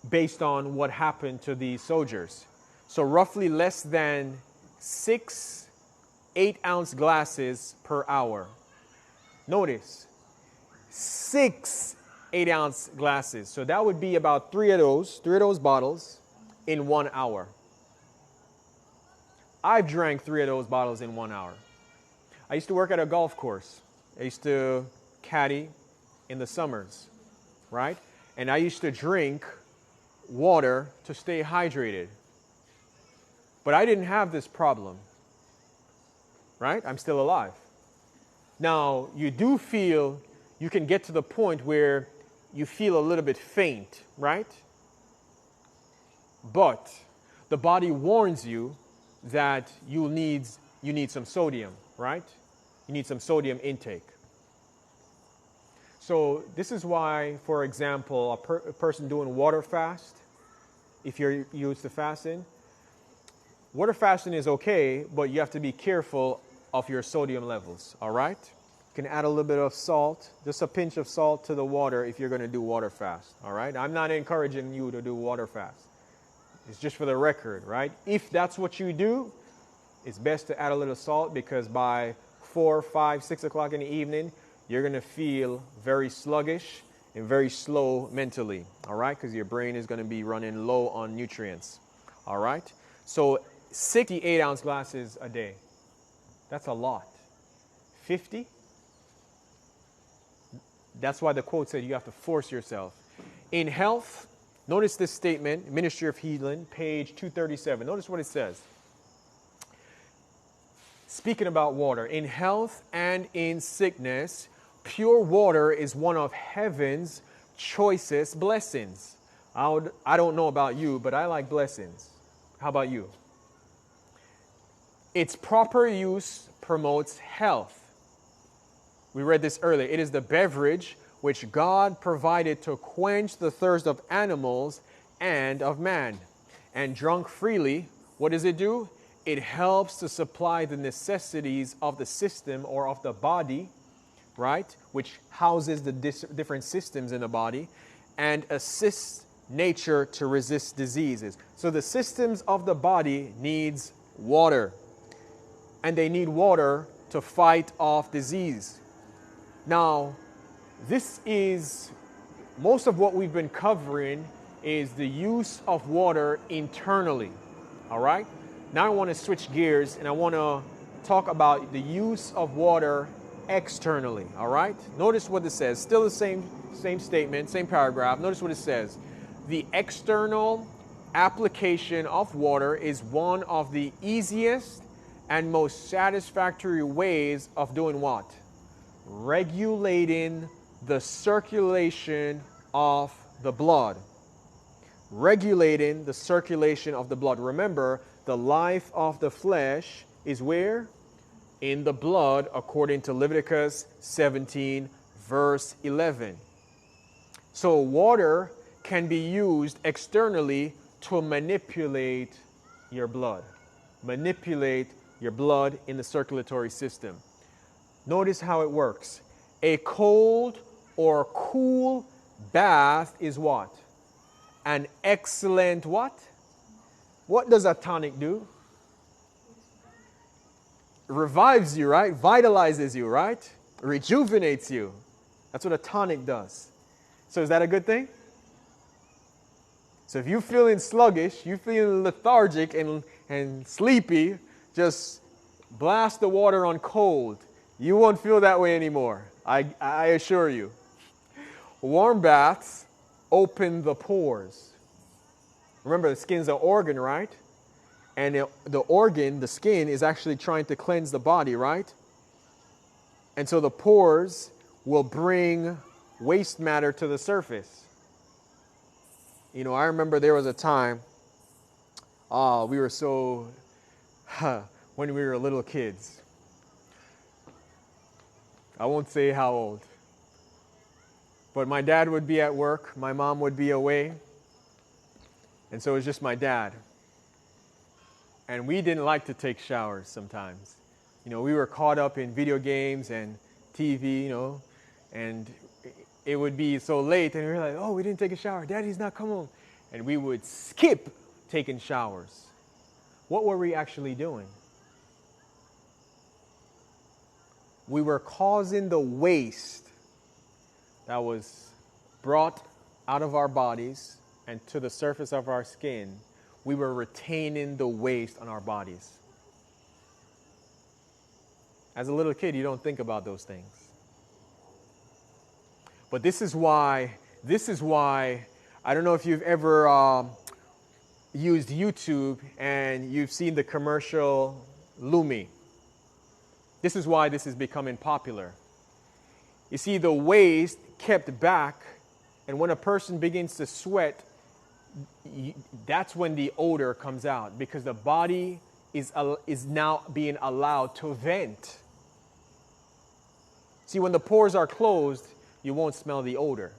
based on what happened to these soldiers. So roughly less than 6 8-ounce glasses per hour. Notice, 6 8-ounce glasses. So that would be about 3 of those bottles in 1 hour. I've drank 3 of those bottles in 1 hour. I used to work at a golf course. I used to caddy in the summers, right? And I used to drink water to stay hydrated. But I didn't have this problem, right? I'm still alive. Now, you do feel, you can get to the point where you feel a little bit faint, right? But the body warns you that you need some sodium, right? You need some sodium intake. So this is why, for example, a person doing water fast, if you're used to fasting, water fasting is okay, but you have to be careful of your sodium levels, all right? You can add a little bit of salt, just a pinch of salt to the water if you're going to do water fast, all right? I'm not encouraging you to do water fast. It's just for the record, right? If that's what you do, it's best to add a little salt because by 4, 5, 6 o'clock in the evening, you're going to feel very sluggish and very slow mentally, all right? Because your brain is going to be running low on nutrients, all right? So 68-ounce glasses a day. That's a lot. 50? That's why the quote said you have to force yourself. In health, notice this statement, Ministry of Healing, page 237. Notice what it says. Speaking about water, in health and in sickness, pure water is one of heaven's choicest blessings. I don't know about you, but I like blessings. How about you? Its proper use promotes health. We read this earlier. It is the beverage which God provided to quench the thirst of animals and of man. And drunk freely, what does it do? It helps to supply the necessities of the system or of the body, right? Which houses the different systems in the body and assists nature to resist diseases. So the systems of the body needs water. And they need water to fight off disease. Now, this is, most of what we've been covering is the use of water internally, all right? Now I want to switch gears and I want to talk about the use of water externally, all right? Notice what it says, still the same statement, same paragraph. Notice what it says. The external application of water is one of the easiest and most satisfactory ways of doing what? Regulating the circulation of the blood. Regulating the circulation of the blood. Remember, the life of the flesh is where? In the blood, according to Leviticus 17, verse 11. So water can be used externally to manipulate your blood. Manipulate your blood in the circulatory system. Notice how it works. A cold or cool bath is what? An excellent what? What does a tonic do? Revives you, right? Vitalizes you, right? Rejuvenates you. That's what a tonic does. So is that a good thing? So if you're feeling sluggish, you're feeling lethargic and sleepy, just blast the water on cold. You won't feel that way anymore. I assure you. Warm baths open the pores. Remember, the skin's an organ, right? And the organ, the skin, is actually trying to cleanse the body, right? And so the pores will bring waste matter to the surface. You know, I remember there was a time, we were so, when we were little kids. I won't say how old. But my dad would be at work, my mom would be away, and so it was just my dad. And we didn't like to take showers sometimes. You know, we were caught up in video games and TV, you know, and it would be so late, and we were like, oh, we didn't take a shower. Daddy's not come home. And we would skip taking showers. What were we actually doing? We were causing the waste that was brought out of our bodies and to the surface of our skin. We were retaining the waste on our bodies. As a little kid, you don't think about those things. But this is why I don't know if you've ever used YouTube and you've seen the commercial Lumi. This is why this is becoming popular. You see, the waste kept back, and when a person begins to sweat, that's when the odor comes out, because the body is now being allowed to vent. See, when the pores are closed, you won't smell the odor.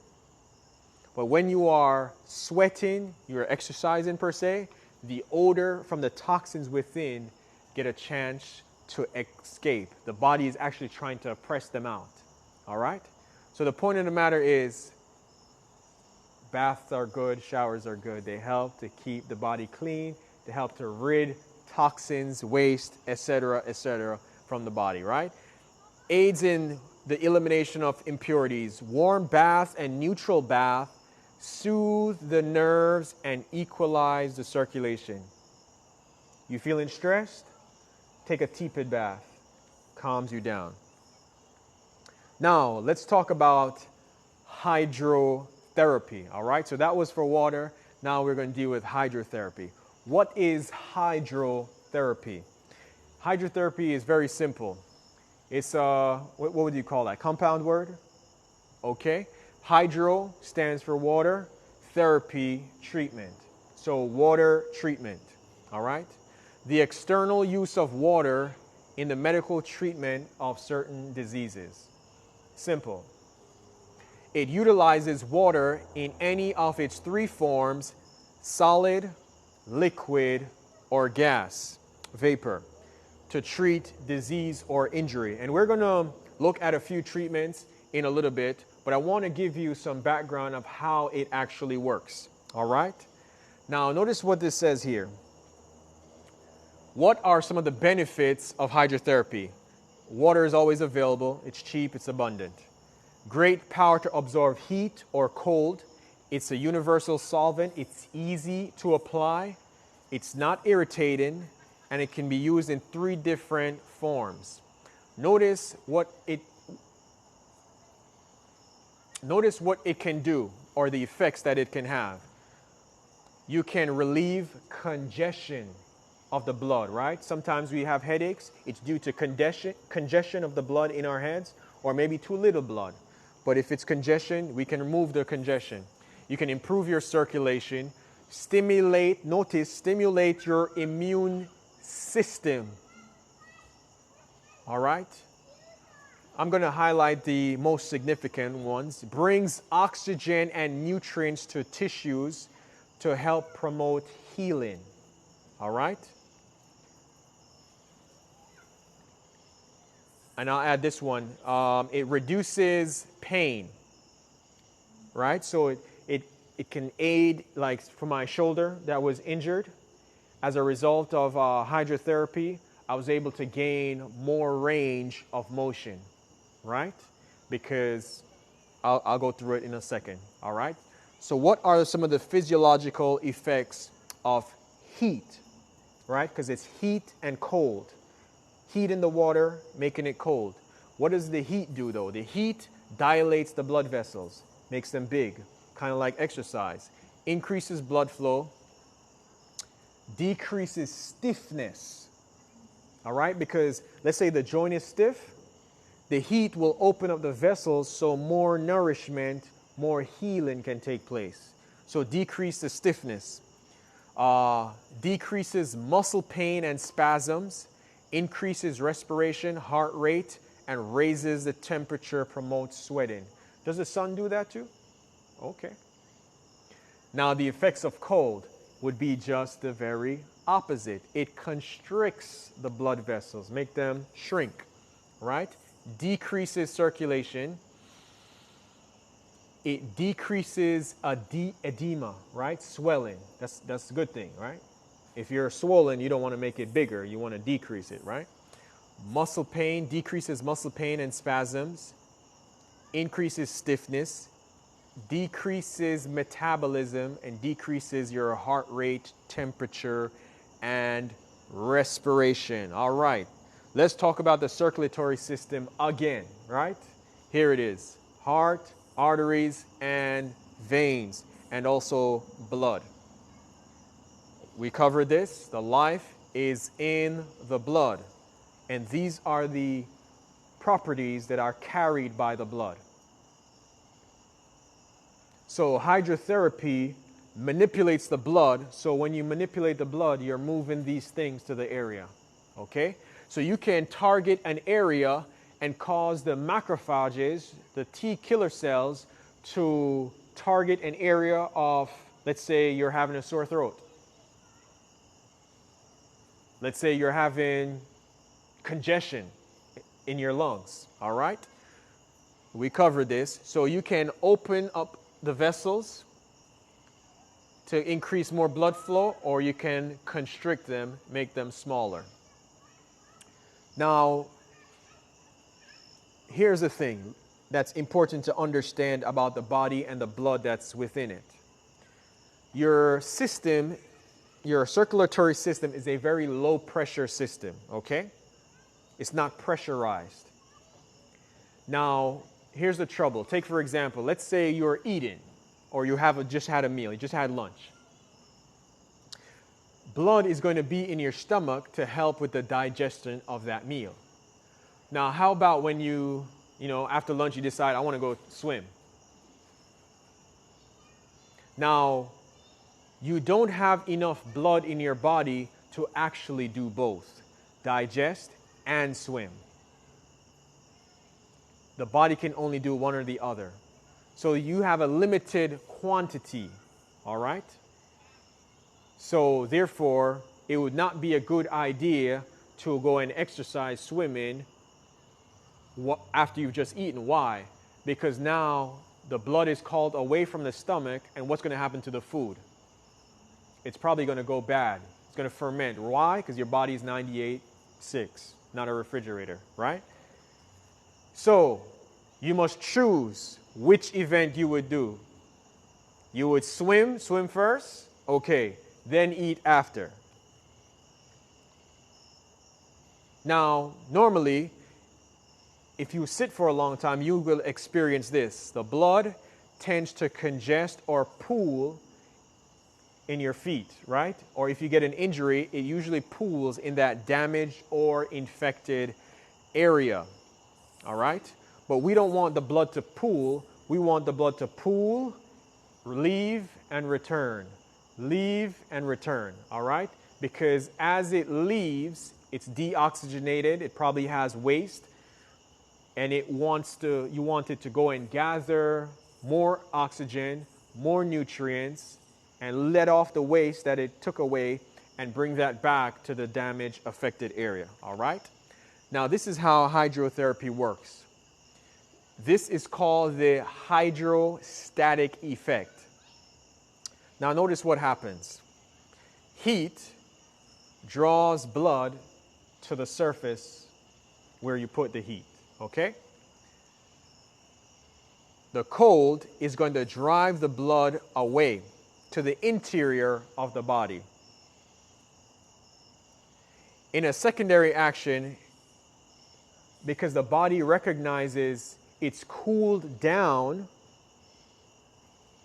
But when you are sweating, you're exercising per se, the odor from the toxins within get a chance to escape. The body is actually trying to press them out. All right? So the point of the matter is, baths are good, showers are good. They help to keep the body clean. They help to rid toxins, waste, etc., from the body, right? Aids in the elimination of impurities. Warm bath and neutral bath soothe the nerves and equalize the circulation. You feeling stressed? Take a tepid bath. Calms you down. Now, let's talk about hydrotherapy, all right? So that was for water. Now we're going to deal with hydrotherapy. What is hydrotherapy? Hydrotherapy is very simple. It's what would you call that? Compound word? Okay. Hydro stands for water, therapy, treatment. So water treatment, all right? The external use of water in the medical treatment of certain diseases. Simple. It utilizes water in any of its three forms: solid, liquid, or gas, vapor, to treat disease or injury. And we're going to look at a few treatments in a little bit, but I want to give you some background of how it actually works. All right? Now, notice what this says here. What are some of the benefits of hydrotherapy? Water is always available. It's cheap. It's abundant. Great power to absorb heat or cold. It's a universal solvent. It's easy to apply. It's not irritating, and it can be used in 3 different forms. Notice what it can do, or the effects that it can have. You can relieve congestion of the blood, right? Sometimes we have headaches. It's due to congestion of the blood in our heads, or maybe too little blood. But if it's congestion, we can remove the congestion. You can improve your circulation, stimulate your immune system. All right? I'm going to highlight the most significant ones. Brings oxygen and nutrients to tissues to help promote healing. All right? And I'll add this one. It reduces pain. Right? So it can aid, like for my shoulder that was injured. As a result of hydrotherapy, I was able to gain more range of motion. Right? Because I'll go through it in a second. All right? So what are some of the physiological effects of heat? Right? Because it's heat and cold. Heat in the water, making it cold. What does the heat do, though? The heat dilates the blood vessels, makes them big, kind of like exercise. Increases blood flow, decreases stiffness. All right? Because let's say the joint is stiff, the heat will open up the vessels so more nourishment, more healing can take place. So decrease the stiffness. Decreases muscle pain and spasms, increases respiration, heart rate, and raises the temperature, promotes sweating. Does the sun do that too? Okay. Now the effects of cold would be just the very opposite. It constricts the blood vessels, make them shrink, right? Decreases circulation. It decreases edema, right? Swelling. That's a good thing, right? If you're swollen, you don't want to make it bigger. You want to decrease it, right? Muscle pain, decreases muscle pain and spasms. Increases stiffness. Decreases metabolism and decreases your heart rate, temperature, and respiration. All right. Let's talk about the circulatory system again, right? Here it is. Heart, arteries, and veins. and also blood. We covered this. The life is in the blood. And these are the properties that are carried by the blood. So hydrotherapy manipulates the blood. So when you manipulate the blood, you're moving these things to the area. Okay? So you can target an area and cause the macrophages, the T killer cells, to target an area of, let's say you're having a sore throat. Let's say you're having congestion in your lungs, all right? We covered this. So you can open up the vessels to increase more blood flow, or you can constrict them, make them smaller. Now, here's the thing that's important to understand about the body and the blood that's within it. Your system, your circulatory system is a very low pressure system, okay? It's not pressurized. Now, here's the trouble. Take, for example, let's say you're eating or you have just had a meal, you just had lunch. Blood is going to be in your stomach to help with the digestion of that meal. Now, how about when you after lunch you decide, I want to go swim. Now, you don't have enough blood in your body to actually do both, digest and swim. The body can only do one or the other. So you have a limited quantity, all right? So therefore, it would not be a good idea to go and exercise swimming after you've just eaten. Why? Because now the blood is called away from the stomach, and what's going to happen to the food? It's probably going to go bad. It's going to ferment. Why? Because your body is 98.6, not a refrigerator, right? So you must choose which event you would do. You would swim first, okay, then eat after. Now, normally, if you sit for a long time, you will experience this. The blood tends to congest or pool in your feet, right? Or if you get an injury, it usually pools in that damaged or infected area, all right? But we don't want the blood to pool. We want the blood to pool, leave, and return. Leave and return, all right? Because as it leaves, it's deoxygenated. It probably has waste. And you want it to go and gather more oxygen, more nutrients, and let off the waste that it took away and bring that back to the damaged, affected area, all right? Now, this is how hydrotherapy works. This is called the hydrostatic effect. Now, notice what happens. Heat draws blood to the surface where you put the heat. Okay? The cold is going to drive the blood away to the interior of the body. In a secondary action, because the body recognizes it's cooled down,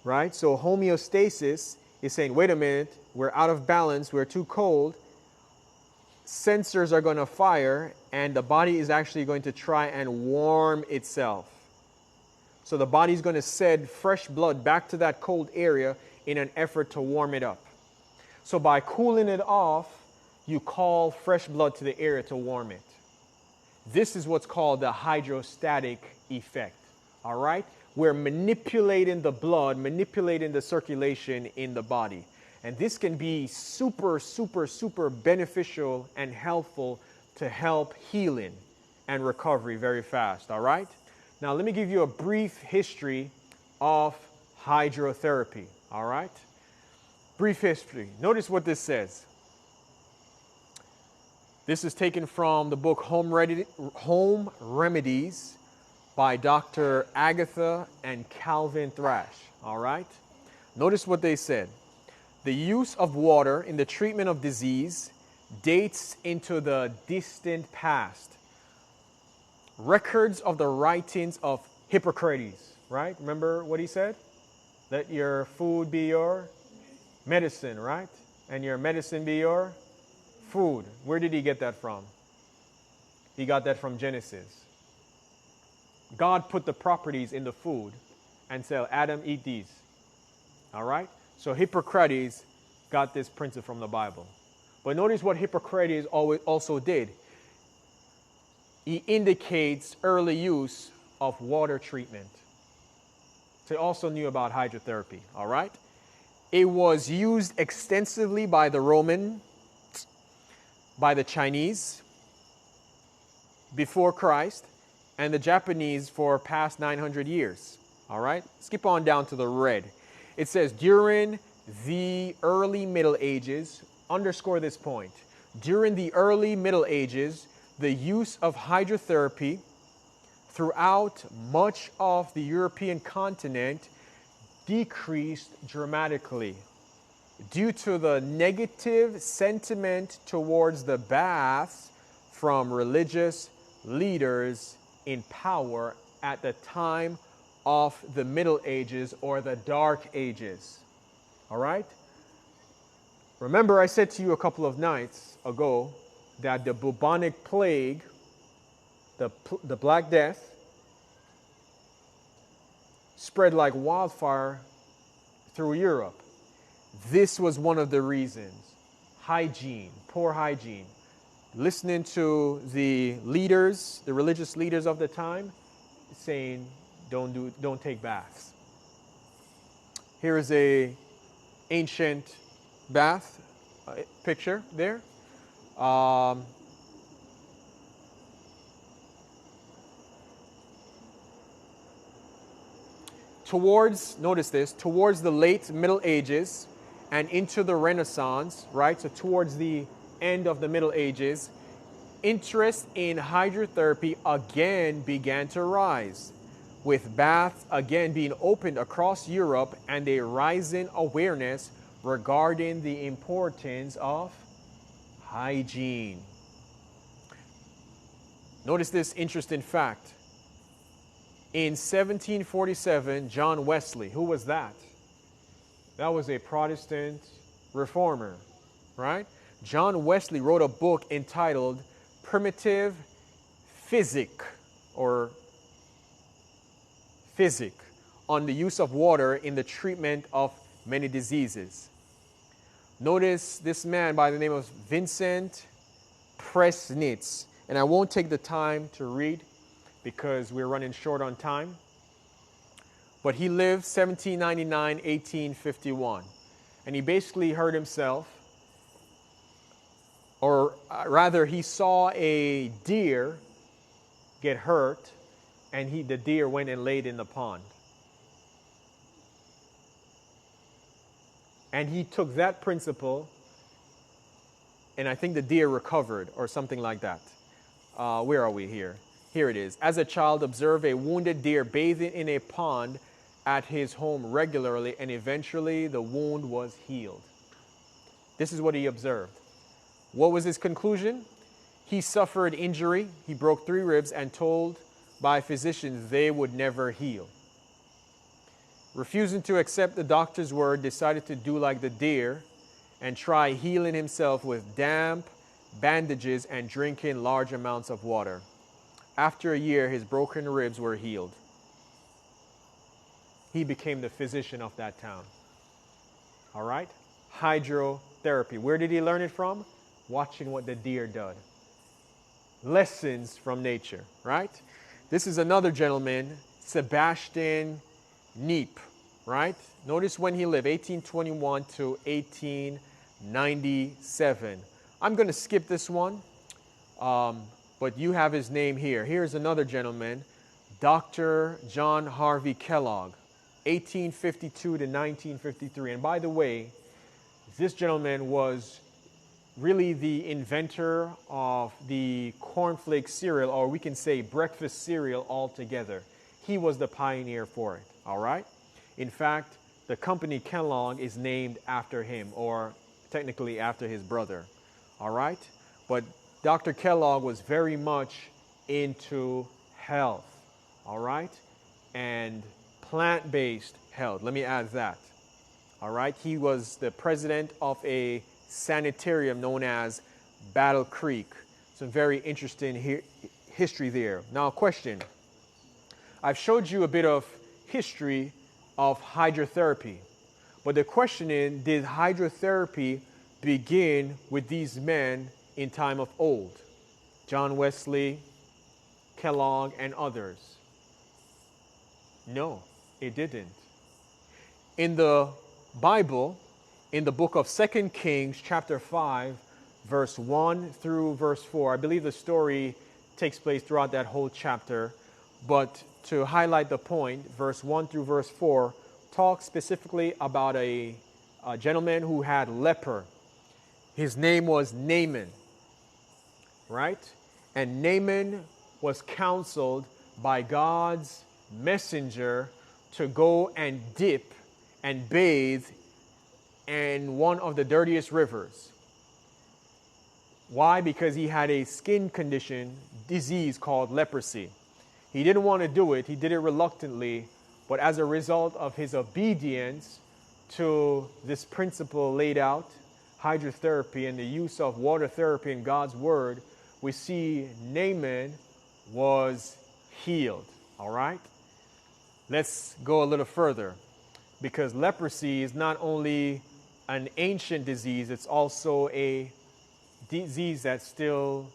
right? So homeostasis is saying, wait a minute, we're out of balance, we're too cold. Sensors are going to fire, and the body is actually going to try and warm itself. So the body is going to send fresh blood back to that cold area in an effort to warm it up. So by cooling it off, you call fresh blood to the area to warm it. This is what's called the hydrostatic effect. All right? We're manipulating the blood, manipulating the circulation in the body. And this can be super, super, super beneficial and helpful to help healing and recovery very fast, all right? Now, let me give you a brief history of hydrotherapy, all right? Brief history. Notice what this says. This is taken from the book Home Remedies by Dr. Agatha and Calvin Thrash, all right? Notice what they said. The use of water in the treatment of disease dates into the distant past. Records of the writings of Hippocrates, right? Remember what he said? Let your food be your medicine, right? And your medicine be your food. Where did he get that from? He got that from Genesis. God put the properties in the food and said, Adam, eat these. All right? So Hippocrates got this principle from the Bible. But notice what Hippocrates also did. He indicates early use of water treatment. So he also knew about hydrotherapy. All right? It was used extensively by the Roman, by the Chinese before Christ, and the Japanese for past 900 years. All right? Skip on down to the red. It says, during the early Middle Ages, underscore this point, during the early Middle Ages, the use of hydrotherapy throughout much of the European continent decreased dramatically due to the negative sentiment towards the baths from religious leaders in power at the time of the Middle Ages or the Dark Ages. All right? Remember, I said to you a couple of nights ago that the bubonic plague, the Black Death, spread like wildfire through Europe. This was one of the reasons. Hygiene, poor hygiene. Listening to the leaders, the religious leaders of the time, saying, don't take baths. Here is a ancient bath picture there. Notice this, towards the late Middle Ages and into the Renaissance, right? So towards the end of the Middle Ages, interest in hydrotherapy again began to rise, with baths again being opened across Europe and a rising awareness regarding the importance of hygiene. Notice this interesting fact. In 1747, John Wesley, who was that? That was a Protestant reformer, right? John Wesley wrote a book entitled Primitive Physic or Physic on the use of water in the treatment of many diseases. Notice this man by the name of Vincent Presnitz. And I won't take the time to read because we're running short on time. But he lived 1799, 1851. And he basically hurt himself, or rather he saw a deer get hurt, and the deer went and laid in the pond. And he took that principle, and I think the deer recovered or something like that. Where are we here? Here it is. As a child, observed a wounded deer bathing in a pond at his home regularly, and eventually the wound was healed. This is what he observed. What was his conclusion? He suffered injury. He broke 3 ribs and told by physicians they would never heal. Refusing to accept the doctor's word, decided to do like the deer and try healing himself with damp bandages and drinking large amounts of water. After a year, his broken ribs were healed. He became the physician of that town. All right? Hydrotherapy. Where did he learn it from? Watching what the deer did. Lessons from nature, right? This is another gentleman, Sebastian Neep, right? Notice when he lived, 1821 to 1897. I'm going to skip this one, but you have his name here. Here's another gentleman, Dr. John Harvey Kellogg, 1852 to 1953. And by the way, this gentleman was really the inventor of the cornflake cereal, or we can say breakfast cereal altogether. He was the pioneer for it, all right? In fact, the company Kellogg is named after him, or technically after his brother, all right? But Dr. Kellogg was very much into health, all right? And plant-based health. Let me add that. All right. He was the president of a sanitarium known as Battle Creek. Some very interesting history there. Now, question. I've showed you a bit of history of hydrotherapy. But the question is, did hydrotherapy begin with these men in time of old? John Wesley, Kellogg, and others. No, it didn't. In the Bible, in the book of 2 Kings, chapter 5, verse 1 through verse 4, I believe the story takes place throughout that whole chapter, but to highlight the point, verse 1 through verse 4 talks specifically about a gentleman who had leper. His name was Naaman, right? And Naaman was counseled by God's messenger to go and dip and bathe in one of the dirtiest rivers. Why? Because he had a skin condition, disease called leprosy. He didn't want to do it. He did it reluctantly. But as a result of his obedience to this principle laid out, hydrotherapy and the use of water therapy in God's word, we see Naaman was healed. All right? Let's go a little further, because leprosy is not only an ancient disease, it's also a disease that's still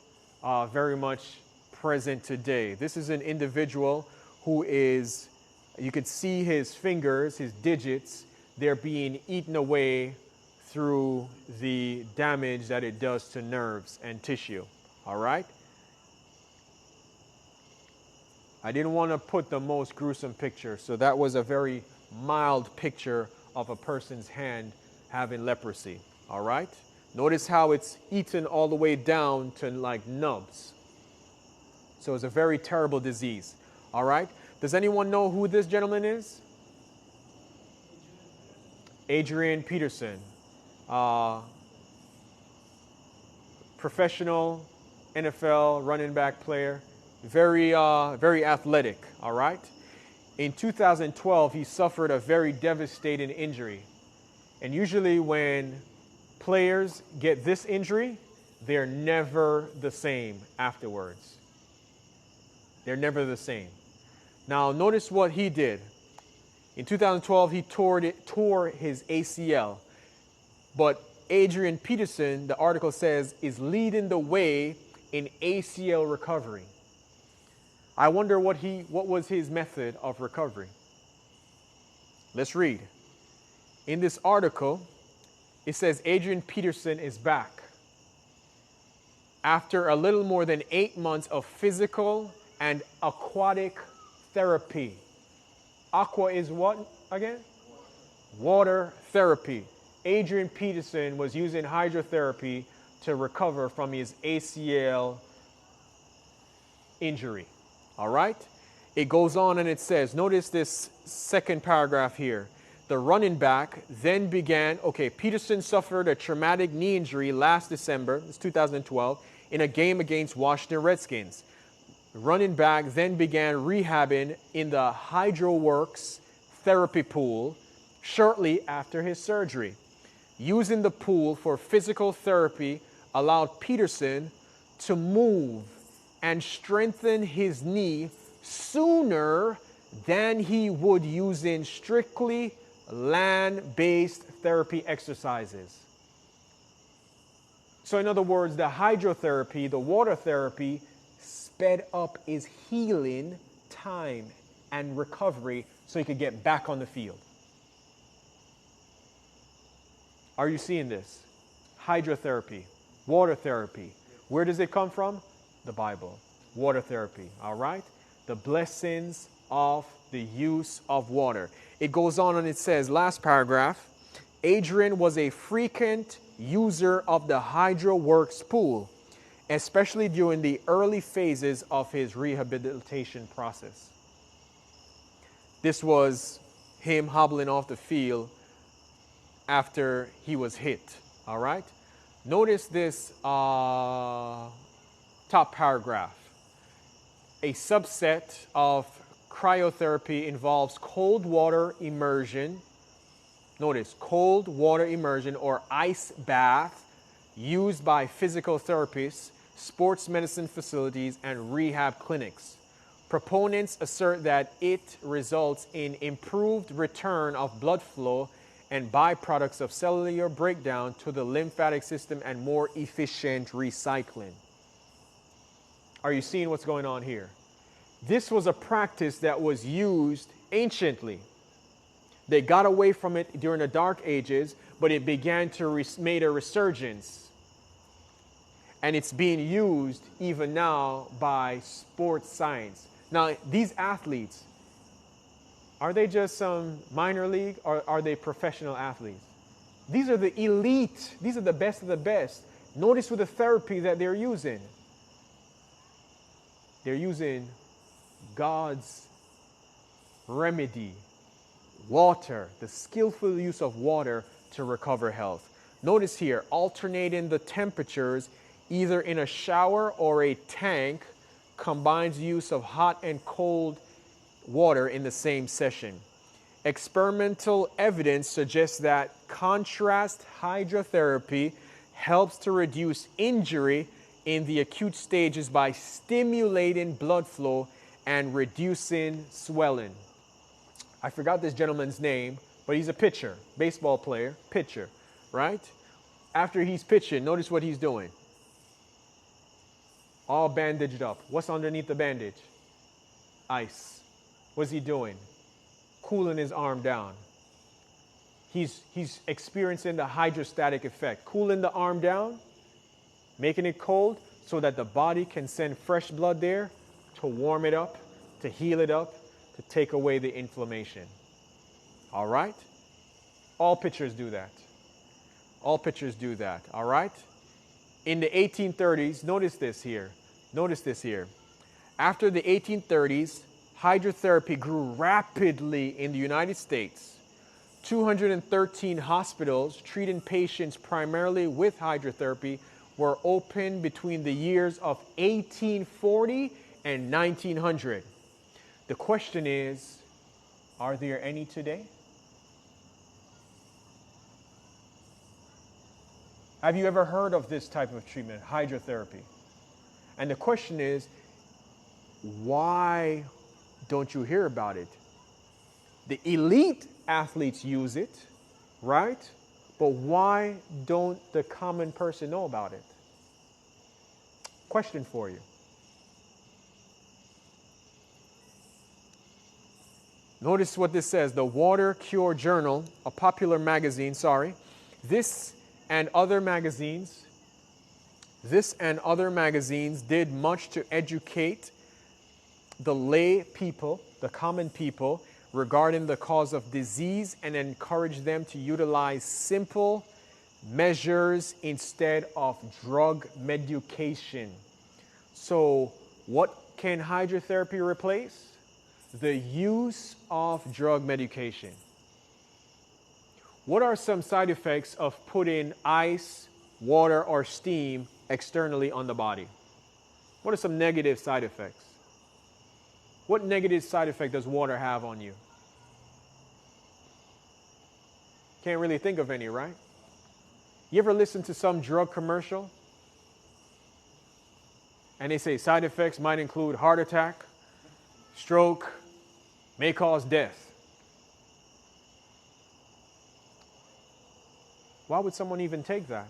very much present today. This is an individual who is, you could see his fingers, his digits, they're being eaten away through the damage that it does to nerves and tissue. All right? I didn't want to put the most gruesome picture, so that was a very mild picture of a person's hand having leprosy. All right? Notice how it's eaten all the way down to like nubs. So it's a very terrible disease. All right? Does anyone know who this gentleman is? Adrian Peterson. Professional NFL running back player. Very athletic. All right? In 2012, he suffered a very devastating injury. And usually when players get this injury, they're never the same afterwards. They're never the same. Now, notice what he did. In 2012, he tore his ACL. But Adrian Peterson, the article says, is leading the way in ACL recovery. I wonder what was his method of recovery. Let's read. In this article, it says Adrian Peterson is back after a little more than 8 months of physical and aquatic therapy. Aqua is what again? Water therapy. Adrian Peterson was using hydrotherapy to recover from his ACL injury. All right? It goes on and it says, notice this second paragraph here. The running back then began, Peterson suffered a traumatic knee injury last December, it's 2012, in a game against Washington Redskins. The running back then began rehabbing in the HydroWorks therapy pool shortly after his surgery. Using the pool for physical therapy allowed Peterson to move and strengthen his knee sooner than he would using strictly land-based therapy exercises. So in other words, the hydrotherapy, the water therapy, sped up his healing time and recovery so he could get back on the field. Are you seeing this? Hydrotherapy, water therapy. Where does it come from? The Bible. Water therapy, all right? The blessings of the use of water. It goes on and it says, last paragraph, Adrian was a frequent user of the HydroWorks pool, especially during the early phases of his rehabilitation process. This was him hobbling off the field after he was hit, all right? Notice this top paragraph. A subset of cryotherapy involves cold water immersion. Notice, cold water immersion or ice bath used by physical therapists, sports medicine facilities, and rehab clinics. Proponents assert that it results in improved return of blood flow and byproducts of cellular breakdown to the lymphatic system and more efficient recycling. Are you seeing what's going on here? This was a practice that was used anciently. They got away from it during the Dark Ages, but it began to make a resurgence. And it's being used even now by sports science. Now, these athletes, are they just some minor league or are they professional athletes? These are the elite. These are the best of the best. Notice with the therapy that they're using. They're using God's remedy, water, the skillful use of water to recover health. Notice here, alternating the temperatures either in a shower or a tank combines use of hot and cold water in the same session. Experimental evidence suggests that contrast hydrotherapy helps to reduce injury in the acute stages by stimulating blood flow and reducing swelling. I forgot this gentleman's name, but he's a pitcher, baseball player, pitcher, right? After he's pitching, notice what he's doing. All bandaged up. What's underneath the bandage? Ice. What's he doing? Cooling his arm down. He's experiencing the hydrostatic effect. Cooling the arm down, making it cold so that the body can send fresh blood there to warm it up, to heal it up, to take away the inflammation. All right? All pitchers do that. All pitchers do that. All right? In the 1830s, notice this here. Notice this here. After the 1830s, hydrotherapy grew rapidly in the United States. 213 hospitals treating patients primarily with hydrotherapy were opened between the years of 1840 and 1900. The question is, are there any today? Have you ever heard of this type of treatment, hydrotherapy? And the question is, why don't you hear about it? The elite athletes use it, right? But why don't the common person know about it? Question for you. Notice what this says. The Water Cure Journal, a popular magazine, this and other magazines did much to educate the lay people, the common people, regarding the cause of disease and encourage them to utilize simple measures instead of drug medication. So what can hydrotherapy replace? The use of drug medication. What are some side effects of putting ice, water, or steam externally on the body? What are some negative side effects? What negative side effect does water have on you? Can't really think of any, right? You ever listen to some drug commercial? And they say side effects might include heart attack, stroke, may cause death. Why would someone even take that?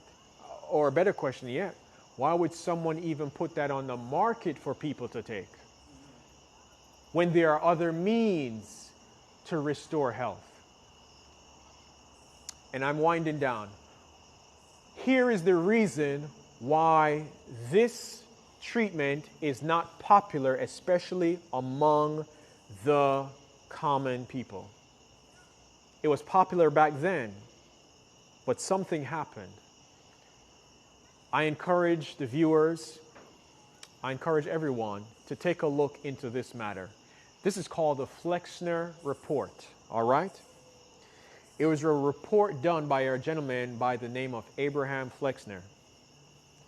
Or a better question yet, why would someone even put that on the market for people to take? When there are other means to restore health. And I'm winding down. Here is the reason why this treatment is not popular, especially among the common people. It was popular back then, but something happened. I encourage the viewers, I encourage everyone to take a look into this matter. This is called the Flexner Report, all right? It was a report done by a gentleman by the name of Abraham Flexner,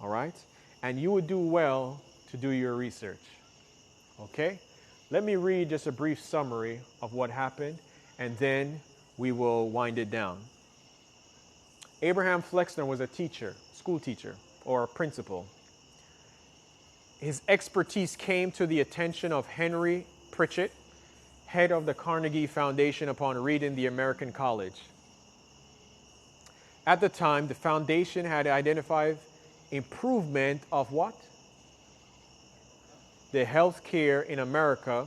all right? And you would do well to do your research, okay? Let me read just a brief summary of what happened, and then we will wind it down. Abraham Flexner was a teacher, school teacher, or a principal. His expertise came to the attention of Henry Pritchett, head of the Carnegie Foundation, upon reading the American College. At the time, the foundation had identified improvement of what? The health care in America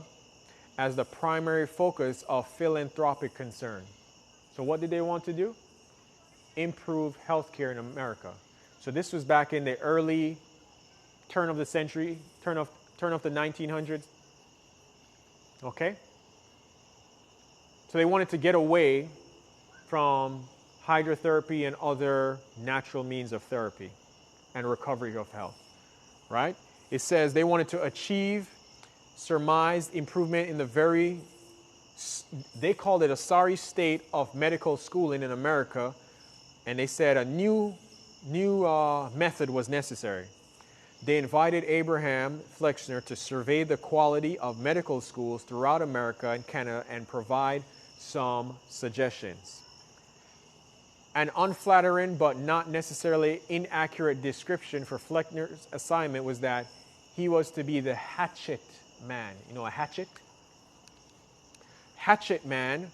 as the primary focus of philanthropic concern. So what did they want to do? Improve health care in America. So this was back in the early turn of the century, turn of the 1900s. Okay? So they wanted to get away from hydrotherapy and other natural means of therapy and recovery of health, right? It says they wanted to achieve surmised improvement in the very, they called it a sorry state of medical schooling in America, and they said a new method was necessary. They invited Abraham Flexner to survey the quality of medical schools throughout America and Canada and provide some suggestions. An unflattering but not necessarily inaccurate description for Flexner's assignment was that he was to be the hatchet man. You know a hatchet? Hatchet man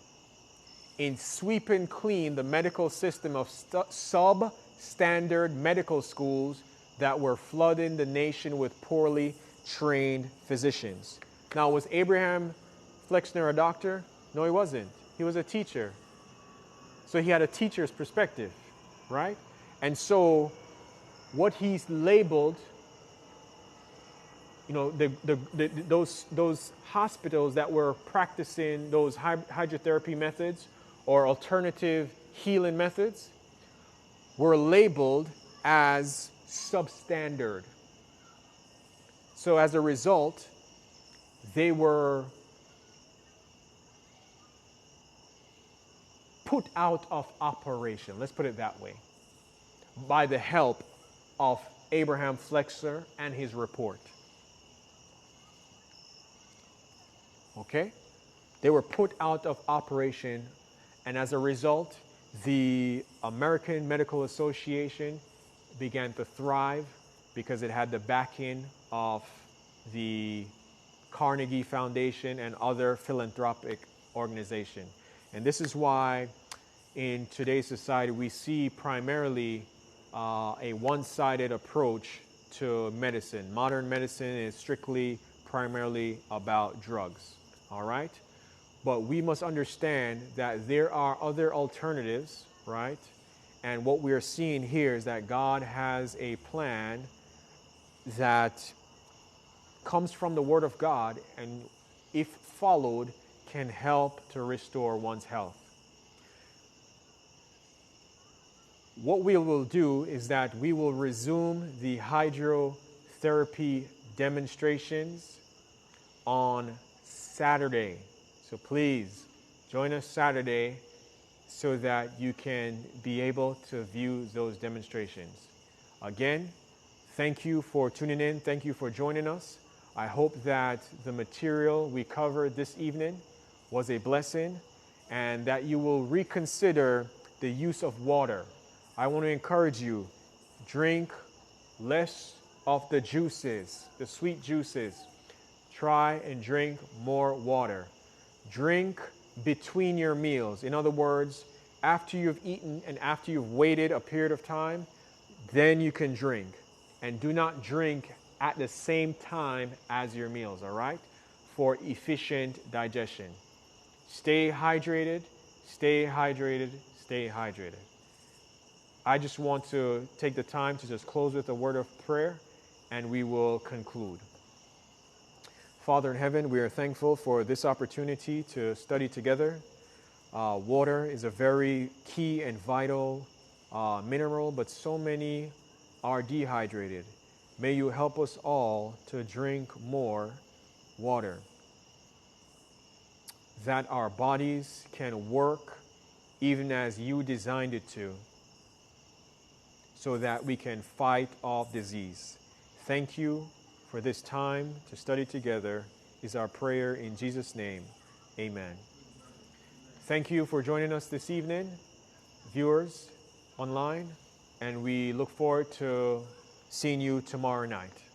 in sweeping clean the medical system of substandard medical schools that were flooding the nation with poorly trained physicians. Now, was Abraham Flexner a doctor? No, he wasn't. He was a teacher. So he had a teacher's perspective, right? And so what he's labeled, you know, those hospitals that were practicing those hydrotherapy methods or alternative healing methods were labeled as substandard. So as a result, they were put out of operation, let's put it that way, by the help of Abraham Flexner and his report. Okay? They were put out of operation, and as a result, the American Medical Association began to thrive because it had the backing of the Carnegie Foundation and other philanthropic organizations. And this is why in today's society we see primarily a one-sided approach to medicine. Modern medicine is strictly, primarily about drugs, all right? But we must understand that there are other alternatives, right? And what we are seeing here is that God has a plan that comes from the Word of God, and if followed, can help to restore one's health. What we will do is that we will resume the hydrotherapy demonstrations on Saturday. So please join us Saturday so that you can be able to view those demonstrations. Again, thank you for tuning in. Thank you for joining us. I hope that the material we covered this evening was a blessing and that you will reconsider the use of water. I want to encourage you, drink less of the juices, the sweet juices. Try and drink more water. Drink between your meals. In other words, after you've eaten and after you've waited a period of time, then you can drink. And do not drink at the same time as your meals, all right? For efficient digestion. Stay hydrated, stay hydrated, stay hydrated. I just want to take the time to just close with a word of prayer, and we will conclude. Father in heaven, we are thankful for this opportunity to study together. Water is a very key and vital mineral, but so many are dehydrated. May you help us all to drink more water, that our bodies can work even as you designed it to, so that we can fight off disease. Thank you for this time to study together. is our prayer in Jesus' name. Amen. Thank you for joining us this evening, viewers online, and we look forward to seeing you tomorrow night.